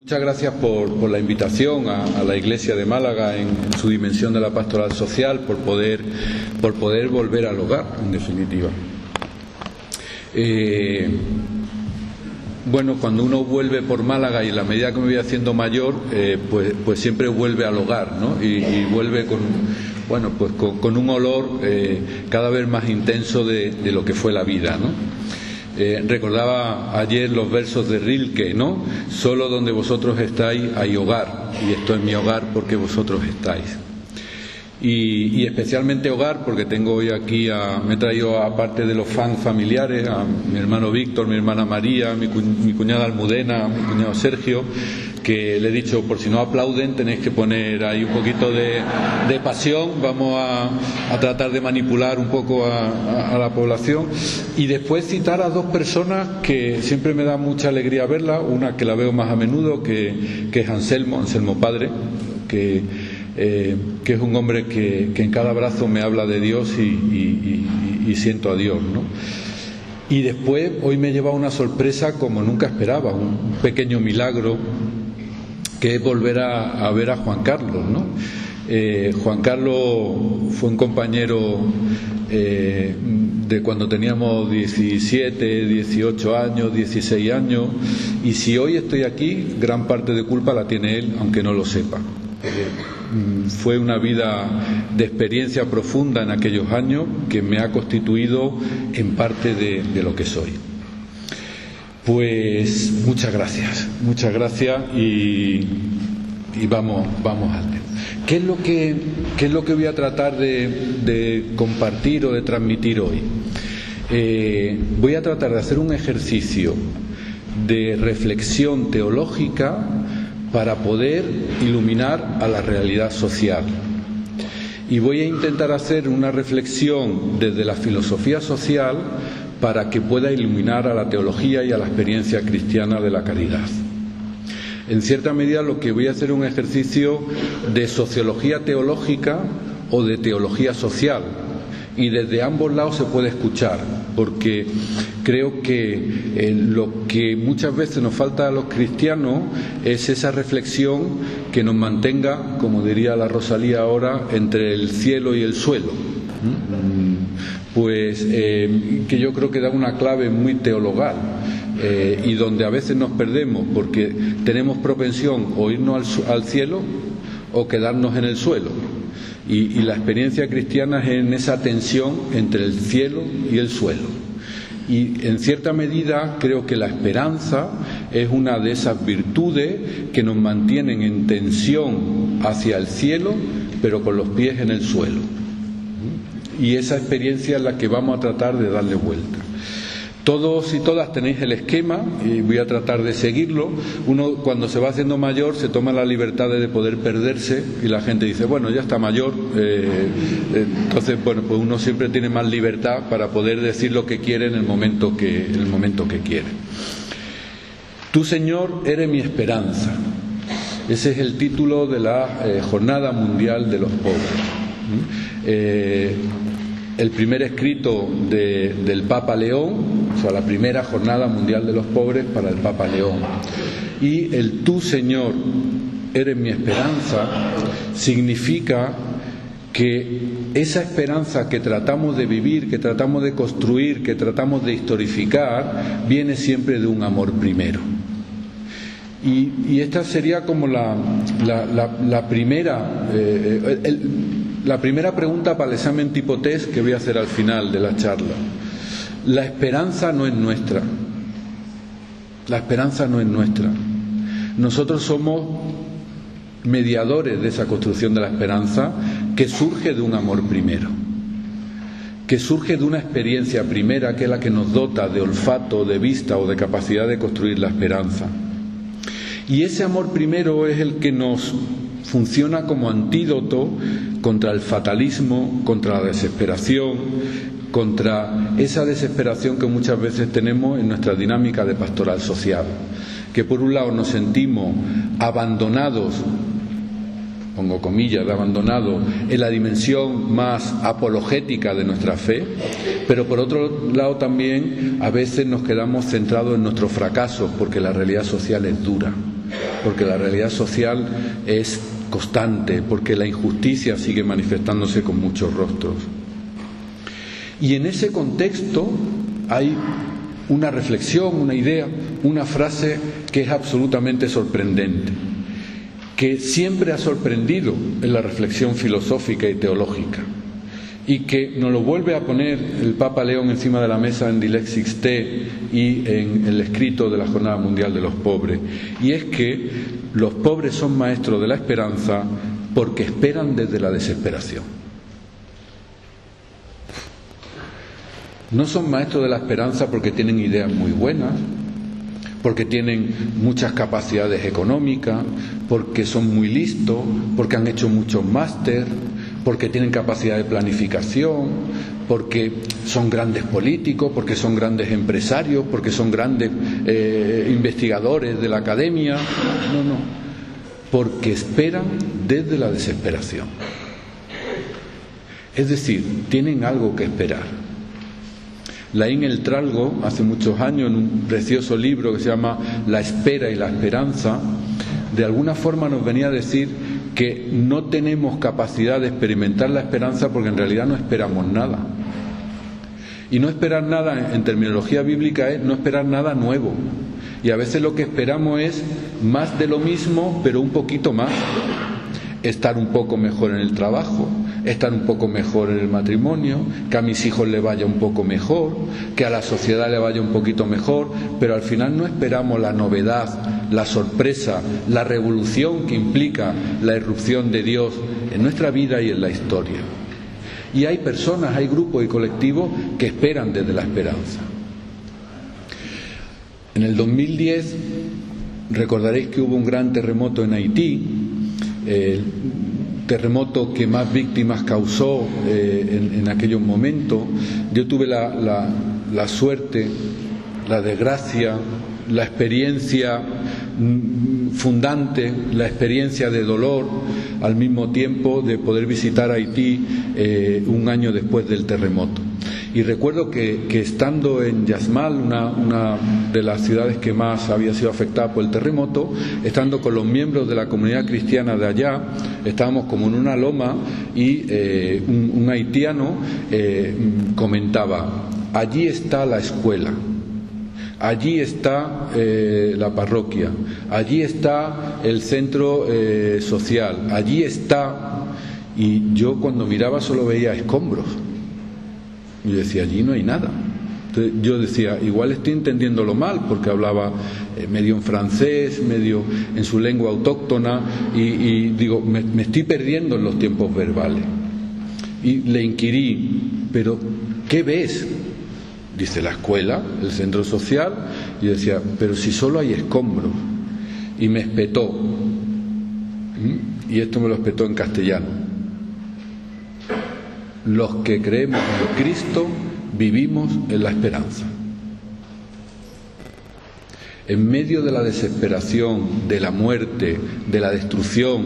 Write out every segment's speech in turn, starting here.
Muchas gracias por la invitación a la Iglesia de Málaga en su dimensión de la pastoral social, por poder volver al hogar, en definitiva. Bueno, cuando uno vuelve por Málaga y en la medida que me voy haciendo mayor, pues siempre vuelve al hogar, ¿no? Y vuelve con un olor cada vez más intenso de lo que fue la vida, ¿no? Recordaba ayer los versos de Rilke, ¿no? Solo donde vosotros estáis hay hogar, y esto es mi hogar porque vosotros estáis. Y especialmente hogar porque tengo hoy aquí, me he traído, aparte de los fans familiares, a mi hermano Víctor, mi hermana María, mi cuñada Almudena, mi cuñado Sergio, que le he dicho, por si no aplauden tenéis que poner ahí un poquito de pasión. Vamos a tratar de manipular un poco a la población, y después citar a dos personas que siempre me da mucha alegría verla. Una que la veo más a menudo, que es Anselmo padre, que es un hombre que en cada abrazo me habla de Dios y siento a Dios, ¿no? Y después hoy me he llevado una sorpresa como nunca esperaba, un pequeño milagro, que es volver a ver a Juan Carlos, ¿no? Juan Carlos fue un compañero de cuando teníamos 17, 18 años, 16 años, y si hoy estoy aquí, gran parte de culpa la tiene él, aunque no lo sepa. Fue una vida de experiencia profunda en aquellos años que me ha constituido en parte de lo que soy. Pues muchas gracias y vamos al tema. ¿Qué es lo que voy a tratar de compartir o de transmitir hoy? Voy a tratar de hacer un ejercicio de reflexión teológica para poder iluminar a la realidad social. Y voy a intentar hacer una reflexión desde la filosofía social para que pueda iluminar a la teología y a la experiencia cristiana de la caridad. En cierta medida lo que voy a hacer es un ejercicio de sociología teológica o de teología social, y desde ambos lados se puede escuchar, porque creo que lo que muchas veces nos falta a los cristianos es esa reflexión que nos mantenga, como diría la Rosalía ahora, entre el cielo y el suelo. Pues que yo creo que da una clave muy teologal, y donde a veces nos perdemos porque tenemos propensión o irnos al cielo o quedarnos en el suelo. Y la experiencia cristiana es en esa tensión entre el cielo y el suelo. Y en cierta medida creo que la esperanza es una de esas virtudes que nos mantienen en tensión hacia el cielo, pero con los pies en el suelo. Y esa experiencia es la que vamos a tratar de darle vuelta. Todos y todas tenéis el esquema y voy a tratar de seguirlo. Uno, cuando se va haciendo mayor, se toma la libertad de poder perderse, y la gente dice, bueno, ya está mayor, entonces, bueno, pues uno siempre tiene más libertad para poder decir lo que quiere en el momento que quiere. Tú, Señor, eres mi esperanza. Ese es el título de la Jornada Mundial de los Pobres. El primer escrito del Papa León, o sea, la primera Jornada Mundial de los Pobres para el Papa León. Y el tú, Señor, eres mi esperanza, significa que esa esperanza que tratamos de vivir, que tratamos de construir, que tratamos de historificar, viene siempre de un amor primero. Y esta sería como la primera pregunta para el examen tipo test que voy a hacer al final de la charla. La esperanza no es nuestra. La esperanza no es nuestra. Nosotros somos mediadores de esa construcción de la esperanza, que surge de un amor primero, que surge de una experiencia primera, que es la que nos dota de olfato, de vista o de capacidad de construir la esperanza. Y ese amor primero es el que nos funciona como antídoto contra el fatalismo, contra la desesperación, contra esa desesperación que muchas veces tenemos en nuestra dinámica de pastoral social, que por un lado nos sentimos abandonados, pongo comillas de abandonado, en la dimensión más apologética de nuestra fe, pero por otro lado también a veces nos quedamos centrados en nuestros fracasos, porque la realidad social es dura. porque la realidad social es constante, porque la injusticia sigue manifestándose con muchos rostros. Y en ese contexto hay una reflexión, una idea, una frase que es absolutamente sorprendente, que siempre ha sorprendido en la reflexión filosófica y teológica, y que nos lo vuelve a poner el Papa León encima de la mesa en Dilex Sixte y en el escrito de la Jornada Mundial de los Pobres, y es que los pobres son maestros de la esperanza porque esperan desde la desesperación. No son maestros de la esperanza porque tienen ideas muy buenas, porque tienen muchas capacidades económicas, porque son muy listos, porque han hecho muchos máster, porque tienen capacidad de planificación, porque son grandes políticos, porque son grandes empresarios, porque son grandes investigadores de la academia. No, porque esperan desde la desesperación. Es decir, tienen algo que esperar. Laín el Tralgo, hace muchos años, en un precioso libro que se llama La espera y la esperanza, de alguna forma nos venía a decir que no tenemos capacidad de experimentar la esperanza porque en realidad no esperamos nada. Y no esperar nada en terminología bíblica es no esperar nada nuevo. Y a veces lo que esperamos es más de lo mismo, pero un poquito más. Estar un poco mejor en el trabajo, estar un poco mejor en el matrimonio, que a mis hijos le vaya un poco mejor, que a la sociedad le vaya un poquito mejor, pero al final no esperamos la novedad, la sorpresa, la revolución que implica la irrupción de Dios en nuestra vida y en la historia. Y hay personas, hay grupos y colectivos que esperan desde la esperanza. En el 2010 recordaréis que hubo un gran terremoto en Haití, el terremoto que más víctimas causó en aquellos momentos. Yo tuve la suerte, la desgracia, la experiencia fundante, la experiencia de dolor al mismo tiempo de poder visitar Haití un año después del terremoto. Y recuerdo que estando en Yasmal, una de las ciudades que más había sido afectada por el terremoto, estando con los miembros de la comunidad cristiana de allá, estábamos como en una loma y un haitiano comentaba: allí está la escuela, allí está la parroquia, allí está el centro social, allí está. Y yo cuando miraba solo veía escombros. Y decía, allí no hay nada. Entonces yo decía, igual estoy entendiéndolo mal, porque hablaba medio en francés, medio en su lengua autóctona, y digo, me estoy perdiendo en los tiempos verbales. Y le inquirí, pero ¿qué ves? Dice, la escuela, el centro social. Y yo decía, pero si solo hay escombros. Y me espetó. Y esto me lo espetó en castellano. Los que creemos en Cristo vivimos en la esperanza. En medio de la desesperación, de la muerte, de la destrucción,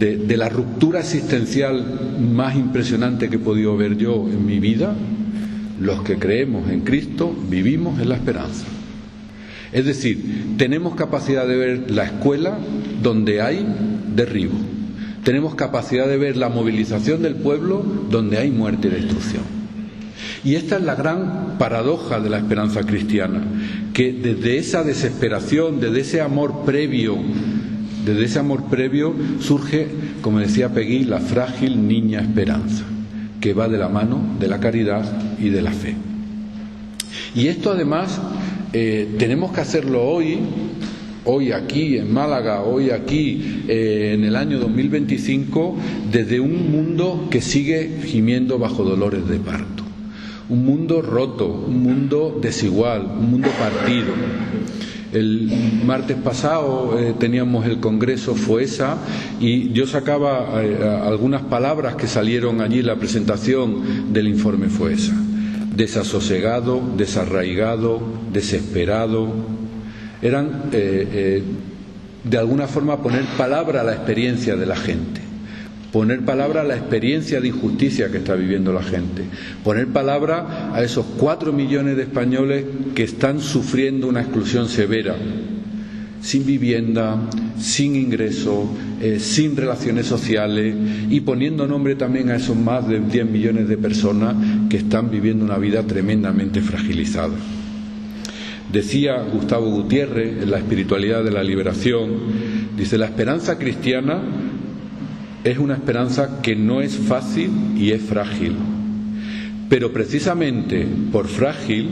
de la ruptura existencial más impresionante que he podido ver yo en mi vida, los que creemos en Cristo vivimos en la esperanza. Es decir, tenemos capacidad de ver la escuela donde hay derribo. Tenemos capacidad de ver la movilización del pueblo donde hay muerte y destrucción. Y esta es la gran paradoja de la esperanza cristiana, que desde esa desesperación, desde ese amor previo surge, como decía Peggy, la frágil niña esperanza, que va de la mano de la caridad y de la fe. Y esto además tenemos que hacerlo hoy aquí en Málaga, hoy aquí en el año 2025, desde un mundo que sigue gimiendo bajo dolores de parto. Un mundo roto, un mundo desigual, un mundo partido. El martes pasado teníamos el Congreso FOESA y yo sacaba algunas palabras que salieron allí en la presentación del informe FOESA. Desasosegado, desarraigado, desesperado. Eran, de alguna forma, poner palabra a la experiencia de la gente, poner palabra a la experiencia de injusticia que está viviendo la gente, poner palabra a esos 4 millones de españoles que están sufriendo una exclusión severa, sin vivienda, sin ingresos, sin relaciones sociales, y poniendo nombre también a esos más de 10 millones de personas que están viviendo una vida tremendamente fragilizada. Decía Gustavo Gutiérrez en La espiritualidad de la liberación, dice: la esperanza cristiana es una esperanza que no es fácil y es frágil, pero precisamente por frágil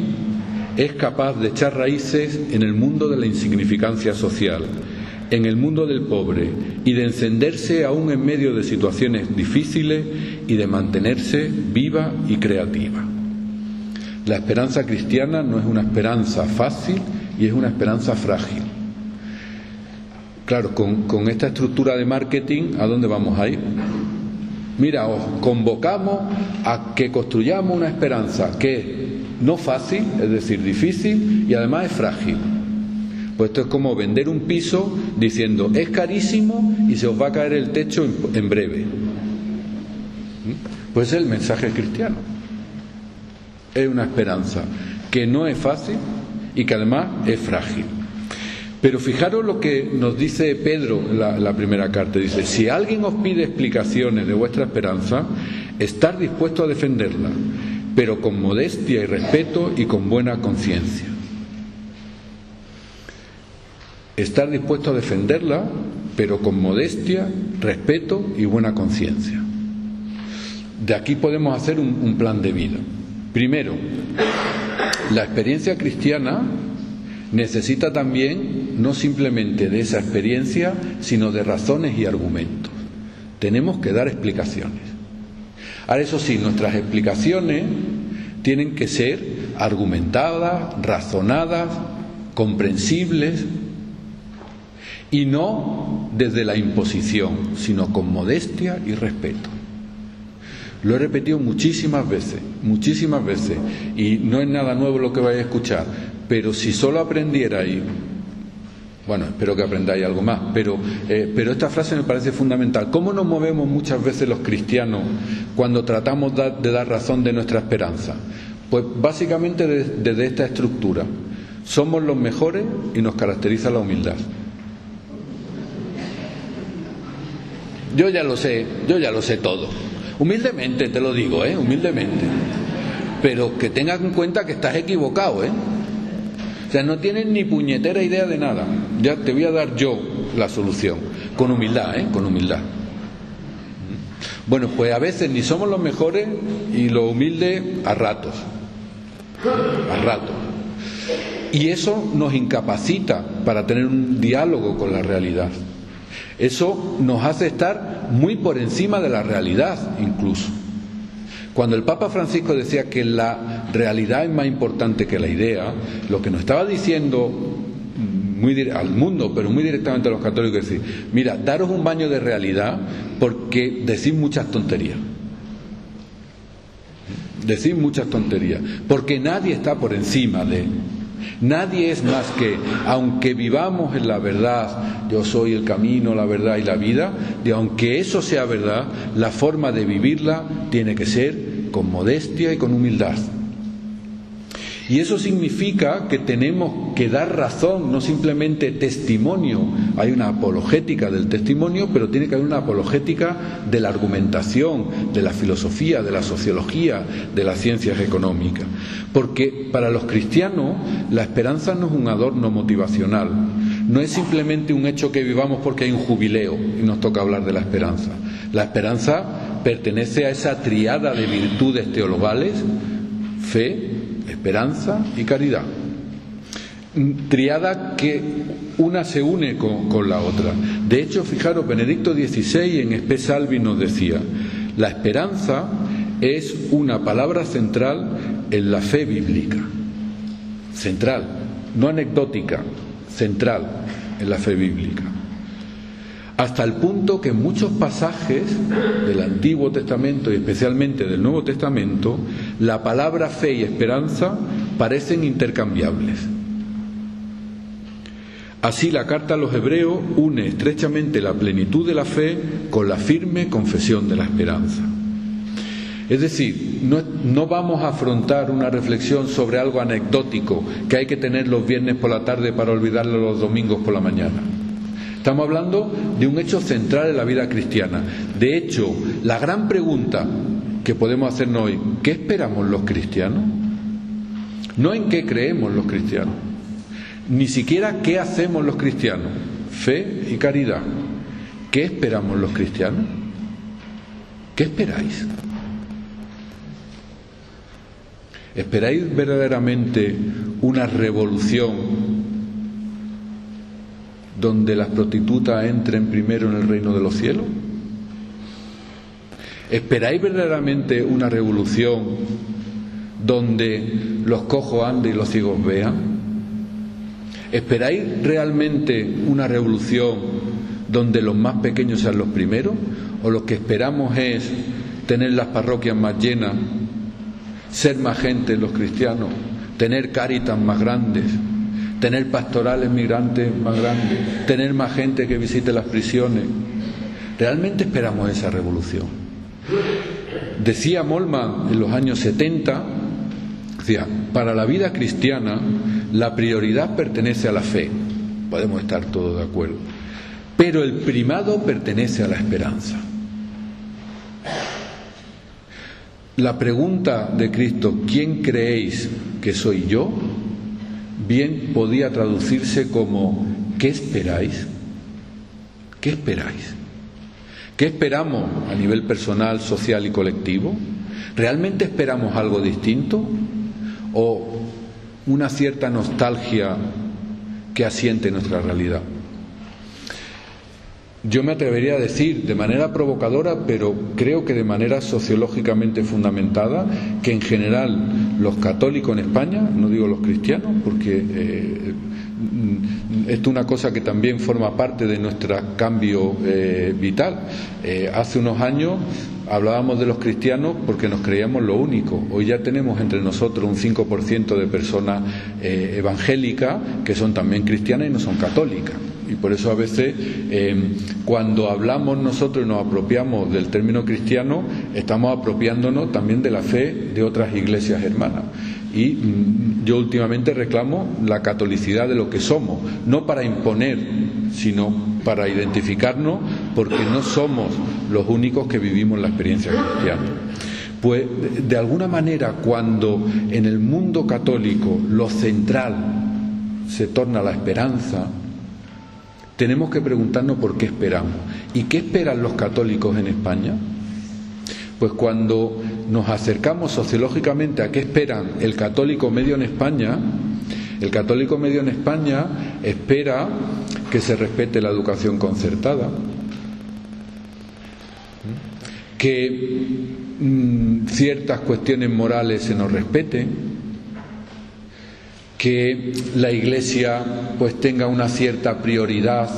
es capaz de echar raíces en el mundo de la insignificancia social, en el mundo del pobre, y de encenderse aún en medio de situaciones difíciles y de mantenerse viva y creativa. La esperanza cristiana no es una esperanza fácil y es una esperanza frágil. Claro, con esta estructura de marketing, ¿a dónde vamos a ir? Mira, os convocamos a que construyamos una esperanza que es no fácil, es decir, difícil, y además es frágil. Pues esto es como vender un piso diciendo: es carísimo y se os va a caer el techo en breve. Pues es el mensaje cristiano. Es una esperanza que no es fácil y que además es frágil. Pero fijaros lo que nos dice Pedro en la primera carta. Dice: si alguien os pide explicaciones de vuestra esperanza, estar dispuesto a defenderla, pero con modestia y respeto y con buena conciencia. Estar dispuesto a defenderla, pero con modestia, respeto y buena conciencia. De aquí podemos hacer un plan de vida. Primero, la experiencia cristiana necesita también no simplemente de esa experiencia, sino de razones y argumentos. Tenemos que dar explicaciones. Ahora, eso sí, nuestras explicaciones tienen que ser argumentadas, razonadas, comprensibles, y no desde la imposición, sino con modestia y respeto. Lo he repetido muchísimas veces, y no es nada nuevo lo que vais a escuchar, pero si solo aprendierais, bueno, espero que aprendáis algo más, pero esta frase me parece fundamental. ¿Cómo nos movemos muchas veces los cristianos cuando tratamos de dar razón de nuestra esperanza? Pues básicamente desde esta estructura. Somos los mejores y nos caracteriza la humildad. Yo ya lo sé todo. Humildemente te lo digo, humildemente. Pero que tengas en cuenta que estás equivocado, O sea, no tienes ni puñetera idea de nada. Ya te voy a dar yo la solución. Con humildad, con humildad. Bueno, pues a veces ni somos los mejores y los humildes a ratos. A ratos. Y eso nos incapacita para tener un diálogo con la realidad. Eso nos hace estar muy por encima de la realidad, incluso. Cuando el Papa Francisco decía que la realidad es más importante que la idea, lo que nos estaba diciendo al mundo, pero muy directamente a los católicos, es decir: mira, daros un baño de realidad porque decís muchas tonterías. Decís muchas tonterías, porque nadie está por encima de... Nadie es más que, aunque vivamos en la verdad, yo soy el camino, la verdad y la vida, y aunque eso sea verdad, la forma de vivirla tiene que ser con modestia y con humildad. Y eso significa que tenemos que dar razón, no simplemente testimonio. Hay una apologética del testimonio, pero tiene que haber una apologética de la argumentación, de la filosofía, de la sociología, de las ciencias económicas. Porque para los cristianos la esperanza no es un adorno motivacional, no es simplemente un hecho que vivamos porque hay un jubileo y nos toca hablar de la esperanza. La esperanza pertenece a esa tríada de virtudes teologales: fe, esperanza y caridad. Triada que una se une con la otra. De hecho, fijaros, Benedicto XVI en Spe Salvi nos decía: la esperanza es una palabra central en la fe bíblica. Central, no anecdótica, central en la fe bíblica. Hasta el punto que en muchos pasajes del Antiguo Testamento y especialmente del Nuevo Testamento, la palabra fe y esperanza parecen intercambiables. Así, la carta a los Hebreos une estrechamente la plenitud de la fe con la firme confesión de la esperanza. Es decir, no vamos a afrontar una reflexión sobre algo anecdótico que hay que tener los viernes por la tarde para olvidarlo los domingos por la mañana. Estamos hablando de un hecho central en la vida cristiana. De hecho, la gran pregunta que podemos hacernos hoy, ¿qué esperamos los cristianos? No en qué creemos los cristianos, ni siquiera qué hacemos los cristianos, fe y caridad. ¿Qué esperamos los cristianos? ¿Qué esperáis? ¿Esperáis verdaderamente una revolución donde las prostitutas entren primero en el reino de los cielos? ¿Esperáis verdaderamente una revolución donde los cojos anden y los ciegos vean? ¿Esperáis realmente una revolución donde los más pequeños sean los primeros? ¿O lo que esperamos es tener las parroquias más llenas, ser más gente los cristianos, tener cáritas más grandes, tener pastorales migrantes más grandes, tener más gente que visite las prisiones? ¿Realmente esperamos esa revolución? Decía Moltmann en los años 70, decía, para la vida cristiana la prioridad pertenece a la fe, podemos estar todos de acuerdo, pero el primado pertenece a la esperanza. La pregunta de Cristo, ¿quién creéis que soy yo?, bien podía traducirse como ¿qué esperáis? ¿Qué esperáis? ¿Qué esperamos a nivel personal, social y colectivo? ¿Realmente esperamos algo distinto? ¿O una cierta nostalgia que asiente nuestra realidad? Yo me atrevería a decir de manera provocadora, pero creo que de manera sociológicamente fundamentada, que en general los católicos en España, no digo los cristianos, porque esto es una cosa que también forma parte de nuestro cambio vital. Hace unos años hablábamos de los cristianos porque nos creíamos lo único. Hoy ya tenemos entre nosotros un 5% de personas evangélicas que son también cristianas y no son católicas. Y por eso a veces cuando hablamos nosotros y nos apropiamos del término cristiano, estamos apropiándonos también de la fe de otras iglesias hermanas. Y yo últimamente reclamo la catolicidad de lo que somos, no para imponer, sino para identificarnos, porque no somos los únicos que vivimos la experiencia cristiana. Pues de alguna manera, cuando en el mundo católico lo central se torna la esperanza, tenemos que preguntarnos por qué esperamos. ¿Y qué esperan los católicos en España? Pues cuando nos acercamos sociológicamente a qué esperan el católico medio en España, el católico medio en España espera que se respete la educación concertada, que ciertas cuestiones morales se nos respeten, que la Iglesia pues tenga una cierta prioridad,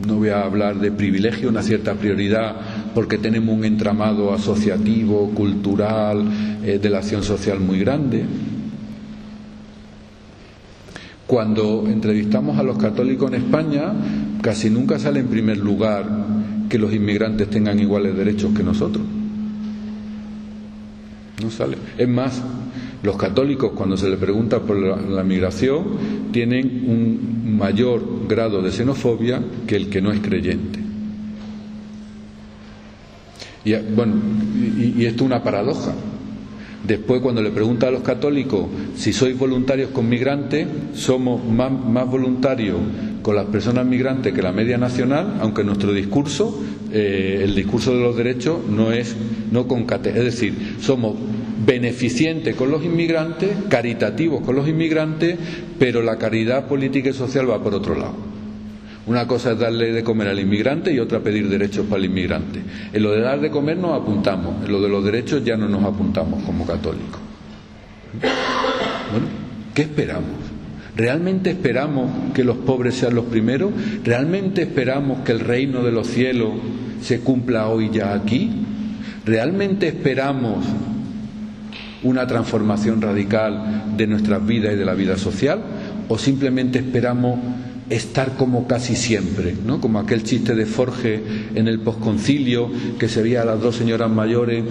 no voy a hablar de privilegio, una cierta prioridad porque tenemos un entramado asociativo, cultural, de la acción social muy grande. Cuando entrevistamos a los católicos en España, casi nunca sale en primer lugar que los inmigrantes tengan iguales derechos que nosotros. No sale. Es más, los católicos, cuando se les pregunta por la migración, tienen un mayor grado de xenofobia que el que no es creyente. Y bueno, y esto es una paradoja. Después, cuando le pregunta a los católicos si sois voluntarios con migrantes, somos más voluntarios con las personas migrantes que la media nacional, aunque nuestro discurso, el discurso de los derechos, no concatena. Es decir, somos beneficientes con los inmigrantes, caritativos con los inmigrantes, pero la caridad política y social va por otro lado. Una cosa es darle de comer al inmigrante y otra pedir derechos para el inmigrante. En lo de dar de comer nos apuntamos, en lo de los derechos ya no nos apuntamos como católicos. Bueno, ¿qué esperamos? ¿Realmente esperamos que los pobres sean los primeros? ¿Realmente esperamos que el reino de los cielos se cumpla hoy ya aquí? ¿Realmente esperamos una transformación radical de nuestras vidas y de la vida social? ¿O simplemente esperamos estar como casi siempre, ¿no? Como aquel chiste de Forge en el posconcilio, que se veía a las dos señoras mayores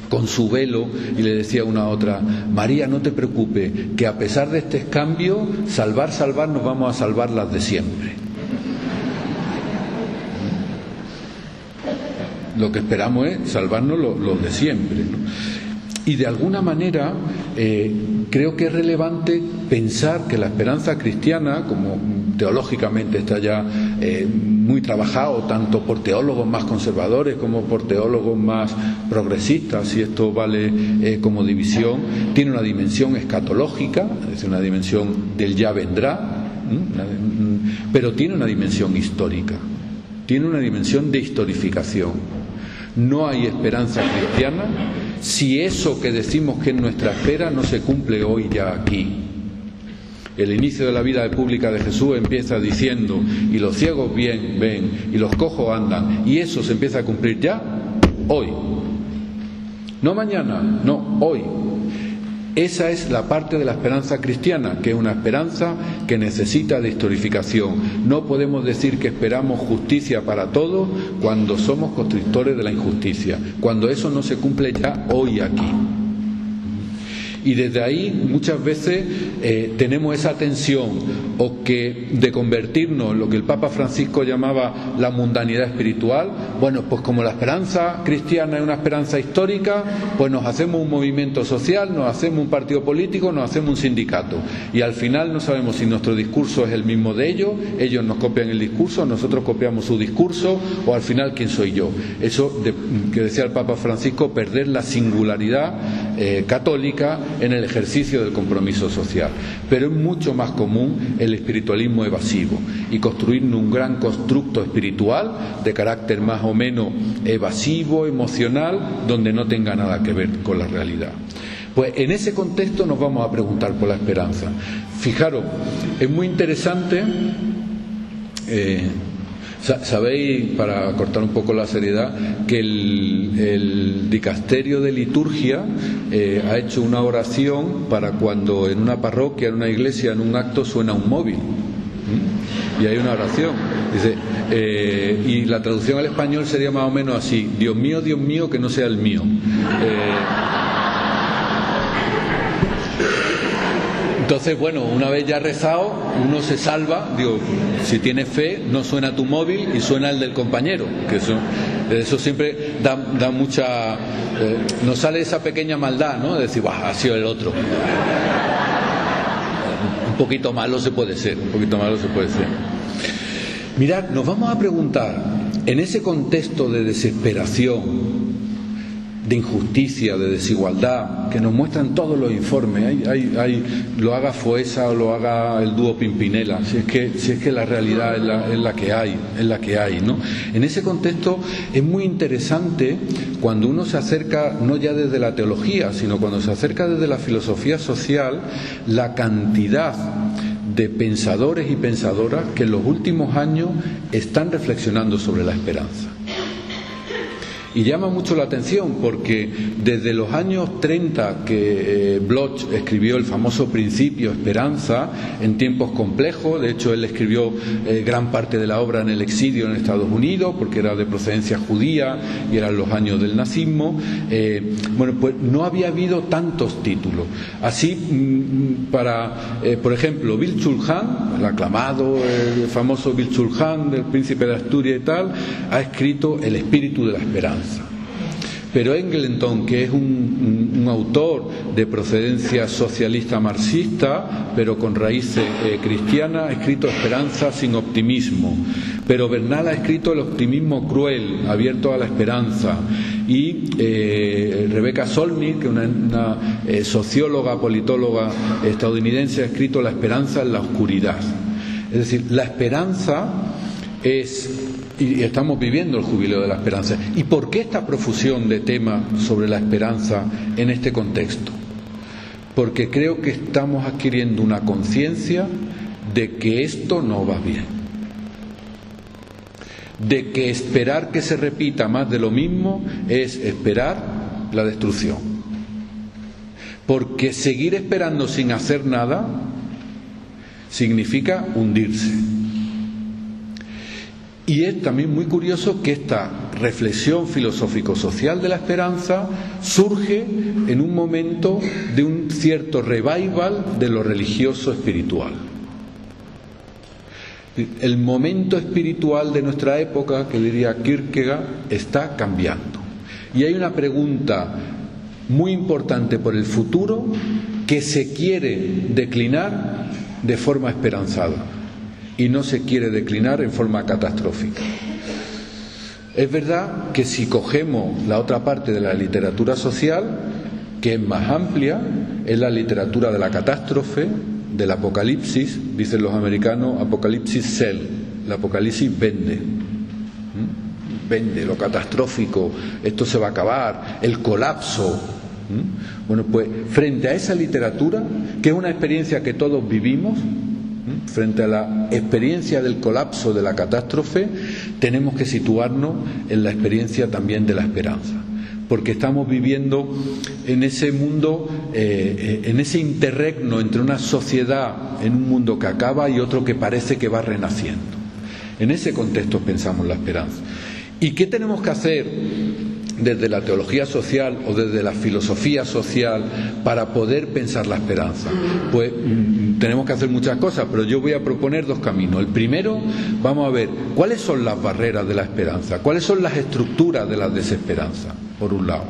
con su velo y le decía una a otra: María, no te preocupes, que a pesar de este cambio, salvar, nos vamos a salvar las de siempre. Lo que esperamos es salvarnos los de siempre, ¿no? Y de alguna manera creo que es relevante pensar que la esperanza cristiana, como teológicamente está ya muy trabajado, tanto por teólogos más conservadores como por teólogos más progresistas, si esto vale como división, tiene una dimensión escatológica, es decir, una dimensión del ya vendrá, pero tiene una dimensión histórica, tiene una dimensión de historificación. No hay esperanza cristiana si eso que decimos que es nuestra espera no se cumple hoy ya aquí. El inicio de la vida pública de Jesús empieza diciendo: y los ciegos ven, y los cojos andan, y eso se empieza a cumplir ya hoy. No mañana, no, hoy. Esa es la parte de la esperanza cristiana, que es una esperanza que necesita de historificación. No podemos decir que esperamos justicia para todos cuando somos constrictores de la injusticia, cuando eso no se cumple ya hoy aquí. Y desde ahí muchas veces tenemos esa tensión de convertirnos en lo que el Papa Francisco llamaba la mundanidad espiritual. Bueno, pues como la esperanza cristiana es una esperanza histórica, pues nos hacemos un movimiento social, nos hacemos un partido político, nos hacemos un sindicato. Y al final no sabemos si nuestro discurso es el mismo de ellos nos copian el discurso, nosotros copiamos su discurso, o al final ¿quién soy yo? Eso que decía el Papa Francisco, perder la singularidad católica en el ejercicio del compromiso social. Pero es mucho más común el espiritualismo evasivo y construir un gran constructo espiritual de carácter más o menos evasivo, emocional, donde no tenga nada que ver con la realidad. Pues en ese contexto nos vamos a preguntar por la esperanza. Fijaros, es muy interesante. Sabéis, para cortar un poco la seriedad, que el dicasterio de liturgia ha hecho una oración para cuando en una parroquia, en una iglesia, en un acto suena un móvil. Y hay una oración. Dice, y la traducción al español sería más o menos así: Dios mío, que no sea el mío. Entonces, bueno, una vez ya rezado, uno se salva. Digo, si tienes fe, no suena tu móvil y suena el del compañero, que eso siempre da mucha... nos sale esa pequeña maldad, ¿no? De decir, ha sido el otro. Un poquito malo se puede ser. Mirad, nos vamos a preguntar, en ese contexto de desesperación, de injusticia, de desigualdad, que nos muestran todos los informes, lo haga Foesa o lo haga el dúo Pimpinela, si es que la realidad es la que hay, ¿no? En ese contexto es muy interesante cuando uno se acerca, no ya desde la teología, sino cuando se acerca desde la filosofía social, la cantidad de pensadores y pensadoras que en los últimos años están reflexionando sobre la esperanza. Y llama mucho la atención porque desde los años 30 que Bloch escribió el famoso Principio Esperanza, en tiempos complejos, de hecho él escribió gran parte de la obra en el exilio en Estados Unidos porque era de procedencia judía y eran los años del nazismo, pues no había habido tantos títulos. Así, por ejemplo, Bill Chulhan, el aclamado, el famoso Bill Chulhan del Príncipe de Asturias y tal, ha escrito El espíritu de la esperanza. Pero Engleton, que es un autor de procedencia socialista marxista, pero con raíces cristianas, ha escrito Esperanza sin optimismo. Pero Bernal ha escrito El optimismo cruel, abierto a la esperanza. Y Rebecca Solnit, que es una socióloga, politóloga estadounidense, ha escrito La esperanza en la oscuridad. Es decir, la esperanza es... Y estamos viviendo el jubileo de la esperanza. ¿Y por qué esta profusión de temas sobre la esperanza en este contexto? Porque creo que estamos adquiriendo una conciencia de que esto no va bien. De que esperar que se repita más de lo mismo es esperar la destrucción. Porque seguir esperando sin hacer nada significa hundirse. Y es también muy curioso que esta reflexión filosófico-social de la esperanza surge en un momento de un cierto revival de lo religioso espiritual. El momento espiritual de nuestra época, que diría Kierkegaard, está cambiando. Y hay una pregunta muy importante por el futuro que se quiere declinar de forma esperanzada y no se quiere declinar en forma catastrófica. Es verdad que si cogemos la otra parte de la literatura social, que es más amplia, es la literatura de la catástrofe, del apocalipsis, dicen los americanos, apocalipsis sell, el apocalipsis vende. Vende lo catastrófico, esto se va a acabar, el colapso. Bueno, pues frente a esa literatura, que es una experiencia que todos vivimos, frente a la experiencia del colapso, de la catástrofe, tenemos que situarnos en la experiencia también de la esperanza, porque estamos viviendo en ese mundo, en ese interregno entre una sociedad en un mundo que acaba y otro que parece que va renaciendo. En ese contexto pensamos la esperanza. ¿Y qué tenemos que hacer desde la teología social o desde la filosofía social para poder pensar la esperanza? Pues tenemos que hacer muchas cosas, pero yo voy a proponer dos caminos. El primero, vamos a ver cuáles son las barreras de la esperanza, cuáles son las estructuras de la desesperanza, por un lado,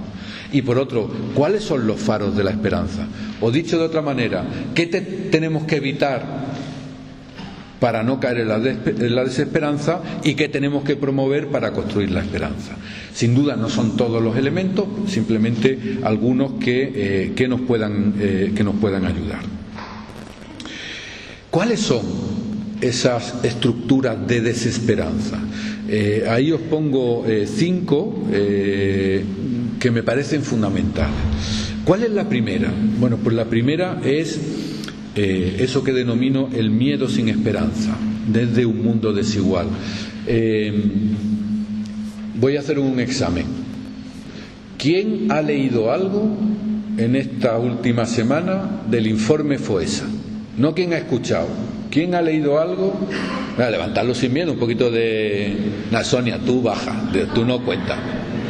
y por otro, cuáles son los faros de la esperanza. O dicho de otra manera, ¿qué tenemos que evitar para no caer en la desesperanza y qué tenemos que promover para construir la esperanza? Sin duda no son todos los elementos, simplemente algunos que nos puedan ayudar. ¿Cuáles son esas estructuras de desesperanza? Ahí os pongo 5 que me parecen fundamentales. ¿Cuál es la primera? Bueno, pues la primera es eso que denomino el miedo sin esperanza, desde un mundo desigual. Voy a hacer un examen. ¿Quién ha leído algo en esta última semana del informe FOESA? No quién ha escuchado. ¿Quién ha leído algo? Levantarlo sin miedo, un poquito de... Sonia, tú baja, tú no cuentas,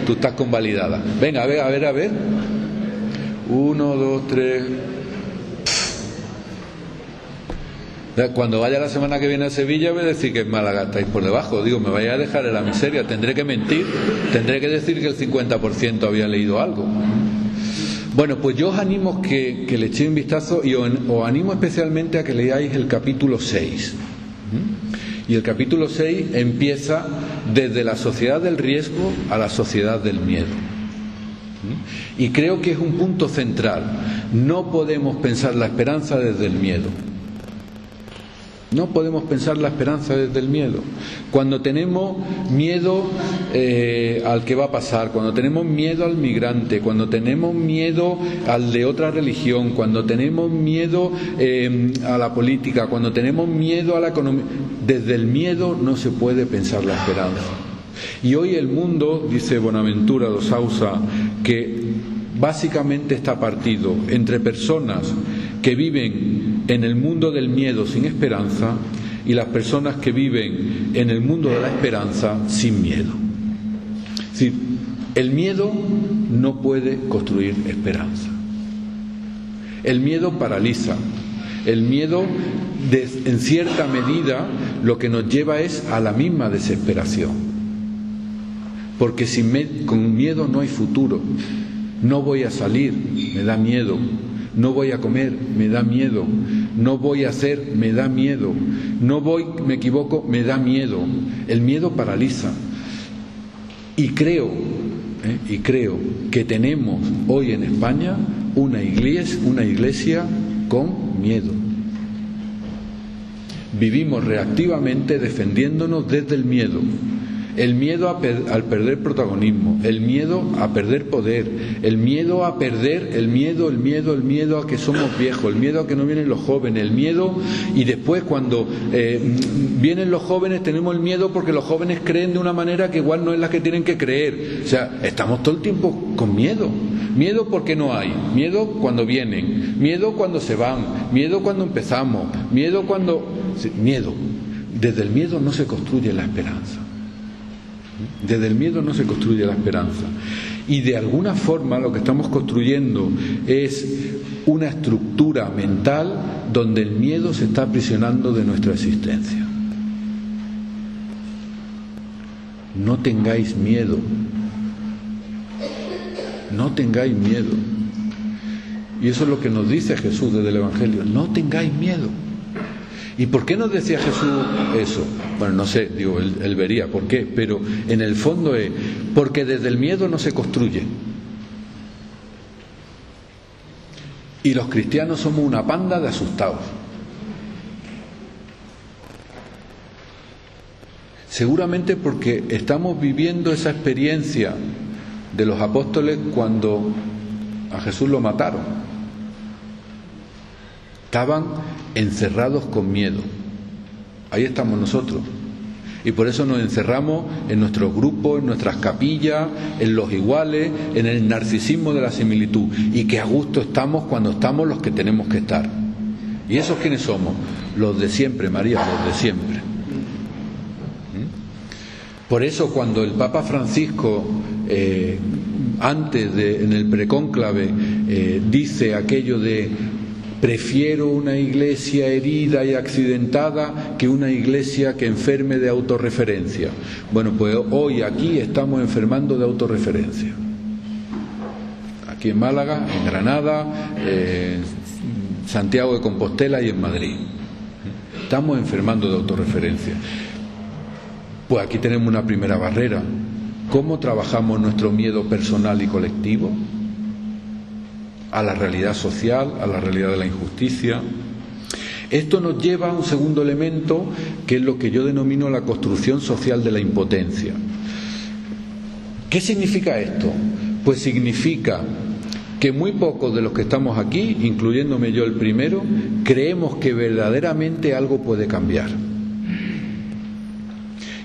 tú estás convalidada. Venga, a ver. 1, 2, 3... Cuando vaya la semana que viene a Sevilla voy a decir que en Málaga estáis por debajo. Digo, me vais a dejar en la miseria. Tendré que mentir, tendré que decir que el 50% había leído algo. Bueno, pues yo os animo que le echéis un vistazo y os animo especialmente a que leáis el capítulo 6. Y el capítulo 6 empieza desde la sociedad del riesgo a la sociedad del miedo. Y creo que es un punto central. No podemos pensar la esperanza desde el miedo. No podemos pensar la esperanza desde el miedo. Cuando tenemos miedo al que va a pasar, cuando tenemos miedo al migrante, cuando tenemos miedo al de otra religión, cuando tenemos miedo a la política, cuando tenemos miedo a la economía, desde el miedo no se puede pensar la esperanza. Y hoy el mundo, dice Bonaventura de Sousa, que básicamente está partido entre personas que viven en el mundo del miedo sin esperanza y las personas que viven en el mundo de la esperanza sin miedo. Es decir, el miedo no puede construir esperanza. El miedo paraliza. El miedo, en cierta medida, lo que nos lleva es a la misma desesperación. Porque con miedo no hay futuro. No voy a salir, me da miedo. No voy a comer, me da miedo. No voy a hacer, me da miedo. Me equivoco, me da miedo. El miedo paraliza. Y creo que tenemos hoy en España una iglesia con miedo. Vivimos reactivamente defendiéndonos desde el miedo. El miedo al perder protagonismo, el miedo a perder poder, el miedo a perder, el miedo a que somos viejos, el miedo a que no vienen los jóvenes, el miedo, y después cuando vienen los jóvenes tenemos el miedo porque los jóvenes creen de una manera que igual no es la que tienen que creer. O sea, estamos todo el tiempo con miedo. Miedo porque no hay, miedo cuando vienen, miedo cuando se van, miedo cuando empezamos, miedo cuando... Miedo. Desde el miedo no se construye la esperanza. Desde el miedo no se construye la esperanza. Y de alguna forma lo que estamos construyendo es una estructura mental donde el miedo se está aprisionando de nuestra existencia. No tengáis miedo. No tengáis miedo. Y eso es lo que nos dice Jesús desde el Evangelio. No tengáis miedo. ¿Y por qué nos decía Jesús eso? Bueno, no sé, digo, él vería por qué, pero en el fondo es porque desde el miedo no se construye. Y los cristianos somos una panda de asustados. Seguramente porque estamos viviendo esa experiencia de los apóstoles cuando a Jesús lo mataron. Estaban encerrados con miedo. Ahí estamos nosotros. Y por eso nos encerramos en nuestros grupos, en nuestras capillas, en los iguales, en el narcisismo de la similitud. Y que a gusto estamos cuando estamos los que tenemos que estar. ¿Y esos quiénes somos? Los de siempre, María, los de siempre. Por eso cuando el Papa Francisco, en el precónclave, dice aquello de prefiero una iglesia herida y accidentada que una iglesia que enferme de autorreferencia. Bueno, pues hoy aquí estamos enfermando de autorreferencia. Aquí en Málaga, en Granada, en Santiago de Compostela y en Madrid. Estamos enfermando de autorreferencia. Pues aquí tenemos una primera barrera. ¿Cómo trabajamos nuestro miedo personal y colectivo? A la realidad social, a la realidad de la injusticia. Esto nos lleva a un segundo elemento, que es lo que yo denomino la construcción social de la impotencia. ¿Qué significa esto? Pues significa que muy pocos de los que estamos aquí, incluyéndome yo el primero, creemos que verdaderamente algo puede cambiar.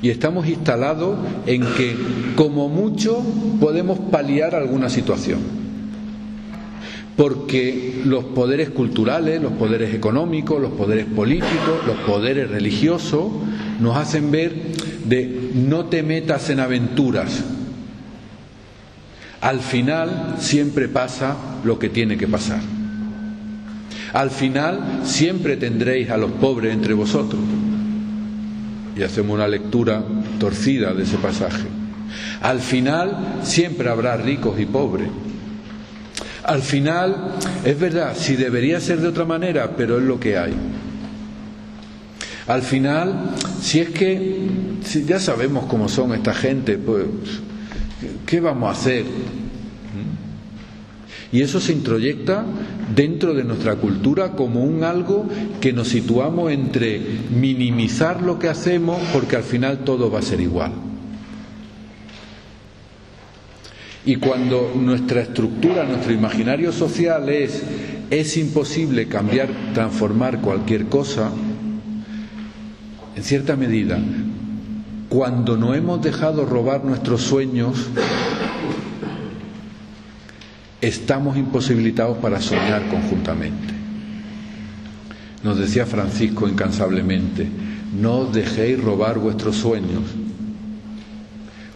Y estamos instalados en que, como mucho, podemos paliar alguna situación. Porque los poderes culturales, los poderes económicos, los poderes políticos, los poderes religiosos nos hacen ver de no te metas en aventuras. Al final siempre pasa lo que tiene que pasar. Al final siempre tendréis a los pobres entre vosotros. Y hacemos una lectura torcida de ese pasaje. Al final siempre habrá ricos y pobres. Al final, es verdad, si debería ser de otra manera, pero es lo que hay. Al final, si ya sabemos cómo son esta gente, pues, ¿qué vamos a hacer? Y eso se introyecta dentro de nuestra cultura como un algo que nos situamos entre minimizar lo que hacemos porque al final todo va a ser igual. Y cuando nuestra estructura, nuestro imaginario social es imposible cambiar, transformar cualquier cosa, en cierta medida, cuando nos hemos dejado robar nuestros sueños, estamos imposibilitados para soñar conjuntamente. Nos decía Francisco incansablemente, no os dejéis robar vuestros sueños.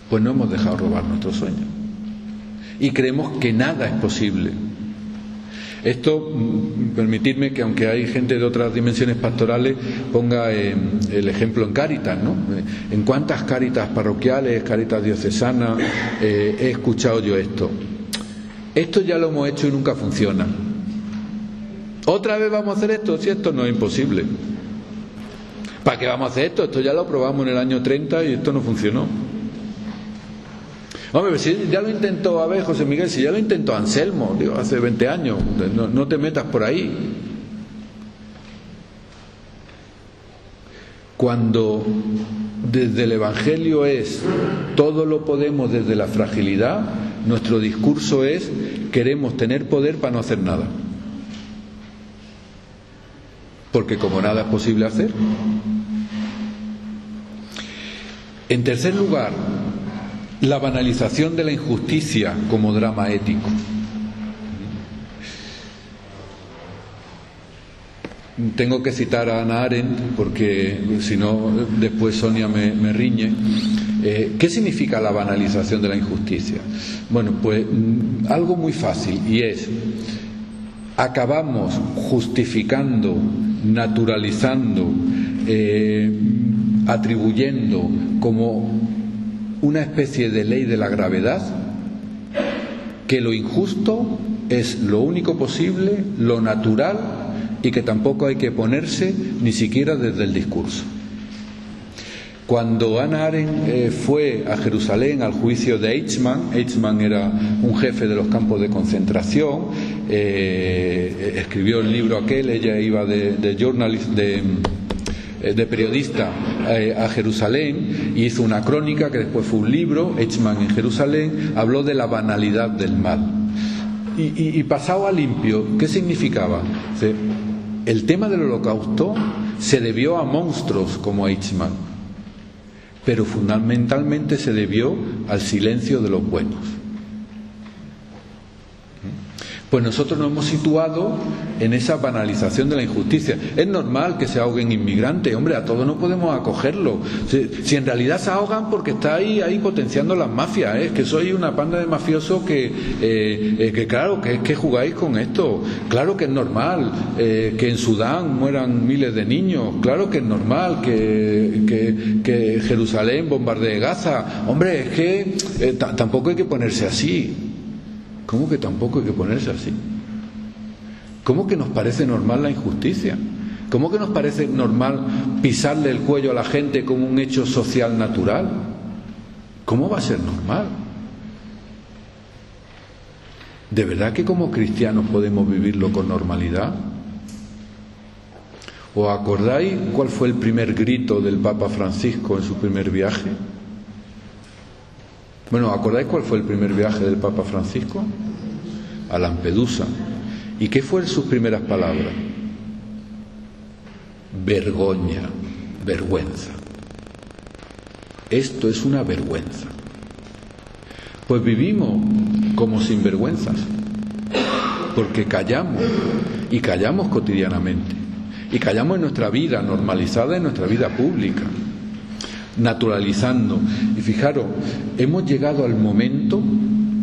Pues no hemos dejado robar nuestros sueños. Y creemos que nada es posible. Esto, permitidme que aunque hay gente de otras dimensiones pastorales, ponga el ejemplo en Cáritas, ¿no? En cuántas Cáritas parroquiales, Cáritas diocesanas, he escuchado yo esto. Esto ya lo hemos hecho y nunca funciona. ¿Otra vez vamos a hacer esto? Si esto no es imposible. ¿Para qué vamos a hacer esto? Esto ya lo probamos en el año 30 y esto no funcionó. Hombre, si ya lo intentó, a ver, José Miguel, si ya lo intentó Anselmo, digo, hace 20 años, no te metas por ahí. Cuando desde el Evangelio es todo lo podemos desde la fragilidad, nuestro discurso es queremos tener poder para no hacer nada. Porque como nada es posible hacer. En tercer lugar, la banalización de la injusticia como drama ético. Tengo que citar a Hannah Arendt porque si no después Sonia me riñe. ¿Qué significa la banalización de la injusticia? Bueno, pues algo muy fácil, y es: acabamos justificando, naturalizando, atribuyendo como una especie de ley de la gravedad que lo injusto es lo único posible, lo natural, y que tampoco hay que ponerse ni siquiera desde el discurso. Cuando Hannah Arendt fue a Jerusalén al juicio de Eichmann era un jefe de los campos de concentración, escribió el libro aquel, ella iba de periodista a Jerusalén y hizo una crónica que después fue un libro, Eichmann en Jerusalén, habló de la banalidad del mal. Y pasado a limpio, ¿qué significaba? El tema del Holocausto se debió a monstruos como Eichmann, pero fundamentalmente se debió al silencio de los buenos. Pues nosotros nos hemos situado en esa banalización de la injusticia. Es normal que se ahoguen inmigrantes, hombre, a todos no podemos acogerlo. Si en realidad se ahogan porque está ahí potenciando las mafias, es que sois una panda de mafiosos que claro, que es que jugáis con esto. Claro que es normal que en Sudán mueran miles de niños, claro que es normal que Jerusalén bombardee Gaza. Hombre, es que tampoco hay que ponerse así. ¿Cómo que tampoco hay que ponerse así? ¿Cómo que nos parece normal la injusticia? ¿Cómo que nos parece normal pisarle el cuello a la gente como un hecho social natural? ¿Cómo va a ser normal? ¿De verdad que como cristianos podemos vivirlo con normalidad? ¿Os acordáis cuál fue el primer grito del Papa Francisco en su primer viaje? Bueno, ¿acordáis cuál fue el primer viaje del Papa Francisco? A Lampedusa. ¿Y qué fueron sus primeras palabras? Vergoña, vergüenza. Esto es una vergüenza. Pues vivimos como sinvergüenzas, porque callamos, y callamos cotidianamente, y callamos en nuestra vida normalizada, en nuestra vida pública, naturalizando. Y fijaros, hemos llegado al momento,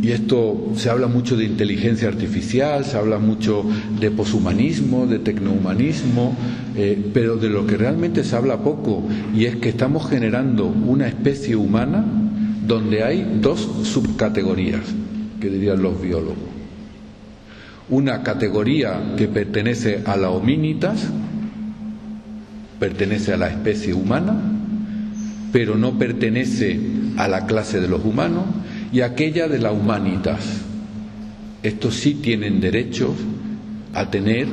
y esto se habla mucho de inteligencia artificial, se habla mucho de poshumanismo, de tecnohumanismo, pero de lo que realmente se habla poco, y es que estamos generando una especie humana donde hay dos subcategorías, que dirían los biólogos. Una categoría que pertenece a la hominitas, pertenece a la especie humana, pero no pertenece a la clase de los humanos, y aquella de la humanitas. Estos sí tienen derechos a tener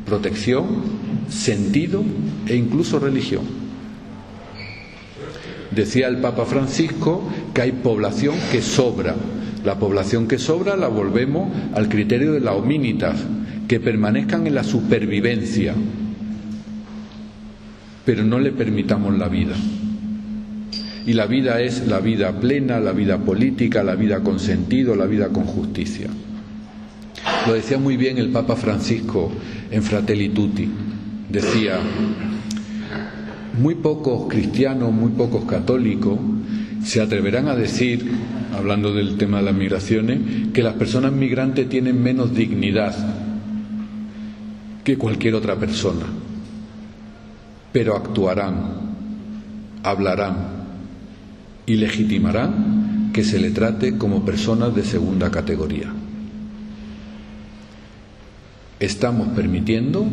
protección, sentido e incluso religión. Decía el Papa Francisco que hay población que sobra. La población que sobra la volvemos al criterio de la hominitas, que permanezcan en la supervivencia, pero no le permitamos la vida. Y la vida es la vida plena, la vida política, la vida con sentido, la vida con justicia. Lo decía muy bien el Papa Francisco en Fratelli Tutti. Decía: muy pocos cristianos, muy pocos católicos se atreverán a decir, hablando del tema de las migraciones, que las personas migrantes tienen menos dignidad que cualquier otra persona. Pero actuarán, hablarán y legitimarán que se le trate como personas de segunda categoría. Estamos permitiendo,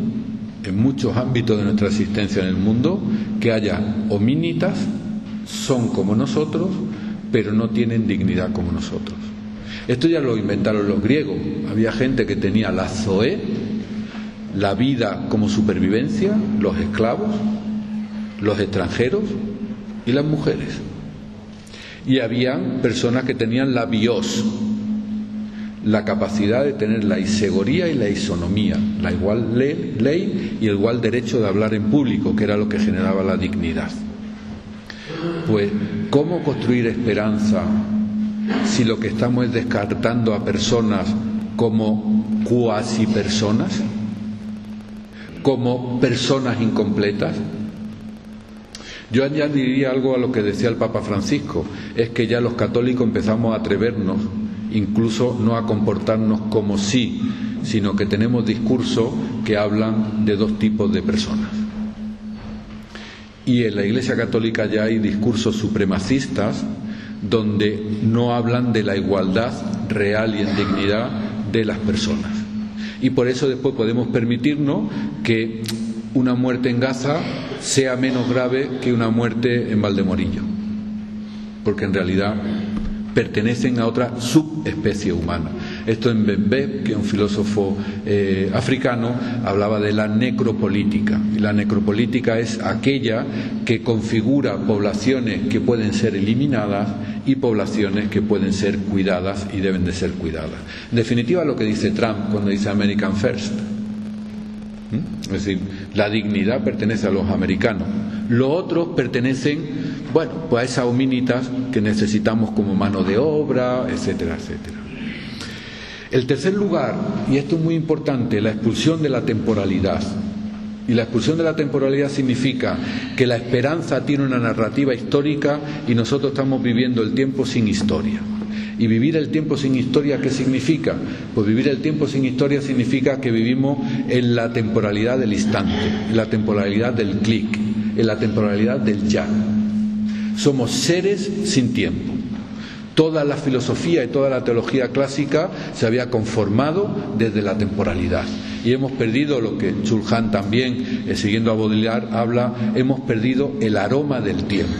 en muchos ámbitos de nuestra existencia en el mundo, que haya homínitas, son como nosotros, pero no tienen dignidad como nosotros. Esto ya lo inventaron los griegos. Había gente que tenía la zoé, la vida como supervivencia, los esclavos, los extranjeros y las mujeres. Y habían personas que tenían la bios, la capacidad de tener la isegoría y la isonomía, la igual ley y el igual derecho de hablar en público, que era lo que generaba la dignidad. Pues, ¿cómo construir esperanza si lo que estamos es descartando a personas como cuasi personas, como personas incompletas? Yo añadiría algo a lo que decía el Papa Francisco, es que ya los católicos empezamos a atrevernos, incluso no a comportarnos como sí, sino que tenemos discursos que hablan de dos tipos de personas. Y en la Iglesia Católica ya hay discursos supremacistas donde no hablan de la igualdad real y en dignidad de las personas. Y por eso después podemos permitirnos que una muerte en Gaza sea menos grave que una muerte en Valdemorillo, porque en realidad pertenecen a otra subespecie humana. Esto en Mbembe, que es un filósofo africano, hablaba de la necropolítica. Y la necropolítica es aquella que configura poblaciones que pueden ser eliminadas y poblaciones que pueden ser cuidadas y deben de ser cuidadas. En definitiva, lo que dice Trump cuando dice American First. Es decir, la dignidad pertenece a los americanos. Los otros pertenecen, bueno, pues a esas homínidas que necesitamos como mano de obra, etcétera, etcétera. El tercer lugar, y esto es muy importante, la expulsión de la temporalidad. Y la expulsión de la temporalidad significa que la esperanza tiene una narrativa histórica y nosotros estamos viviendo el tiempo sin historia. ¿Y vivir el tiempo sin historia qué significa? Pues vivir el tiempo sin historia significa que vivimos en la temporalidad del instante, en la temporalidad del clic, en la temporalidad del ya. Somos seres sin tiempo. Toda la filosofía y toda la teología clásica se había conformado desde la temporalidad. Y hemos perdido lo que Chulhan también, siguiendo a Baudrillard, habla, hemos perdido el aroma del tiempo.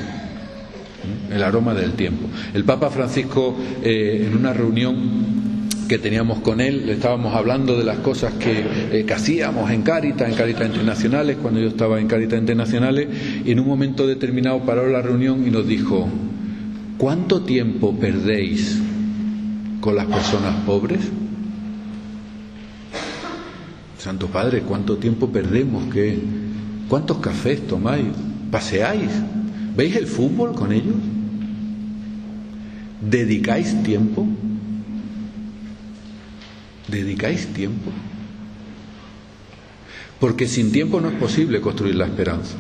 El aroma del tiempo. El Papa Francisco, en una reunión que teníamos con él, le estábamos hablando de las cosas que hacíamos en Cáritas Internacionales, cuando yo estaba en Cáritas Internacionales, y en un momento determinado paró la reunión y nos dijo: ¿cuánto tiempo perdéis con las personas pobres? Santo Padre, ¿cuánto tiempo perdemos? ¿Cuántos cafés tomáis? ¿Paseáis? ¿Veis el fútbol con ellos? ¿Dedicáis tiempo? ¿Dedicáis tiempo? Porque sin tiempo no es posible construir la esperanza.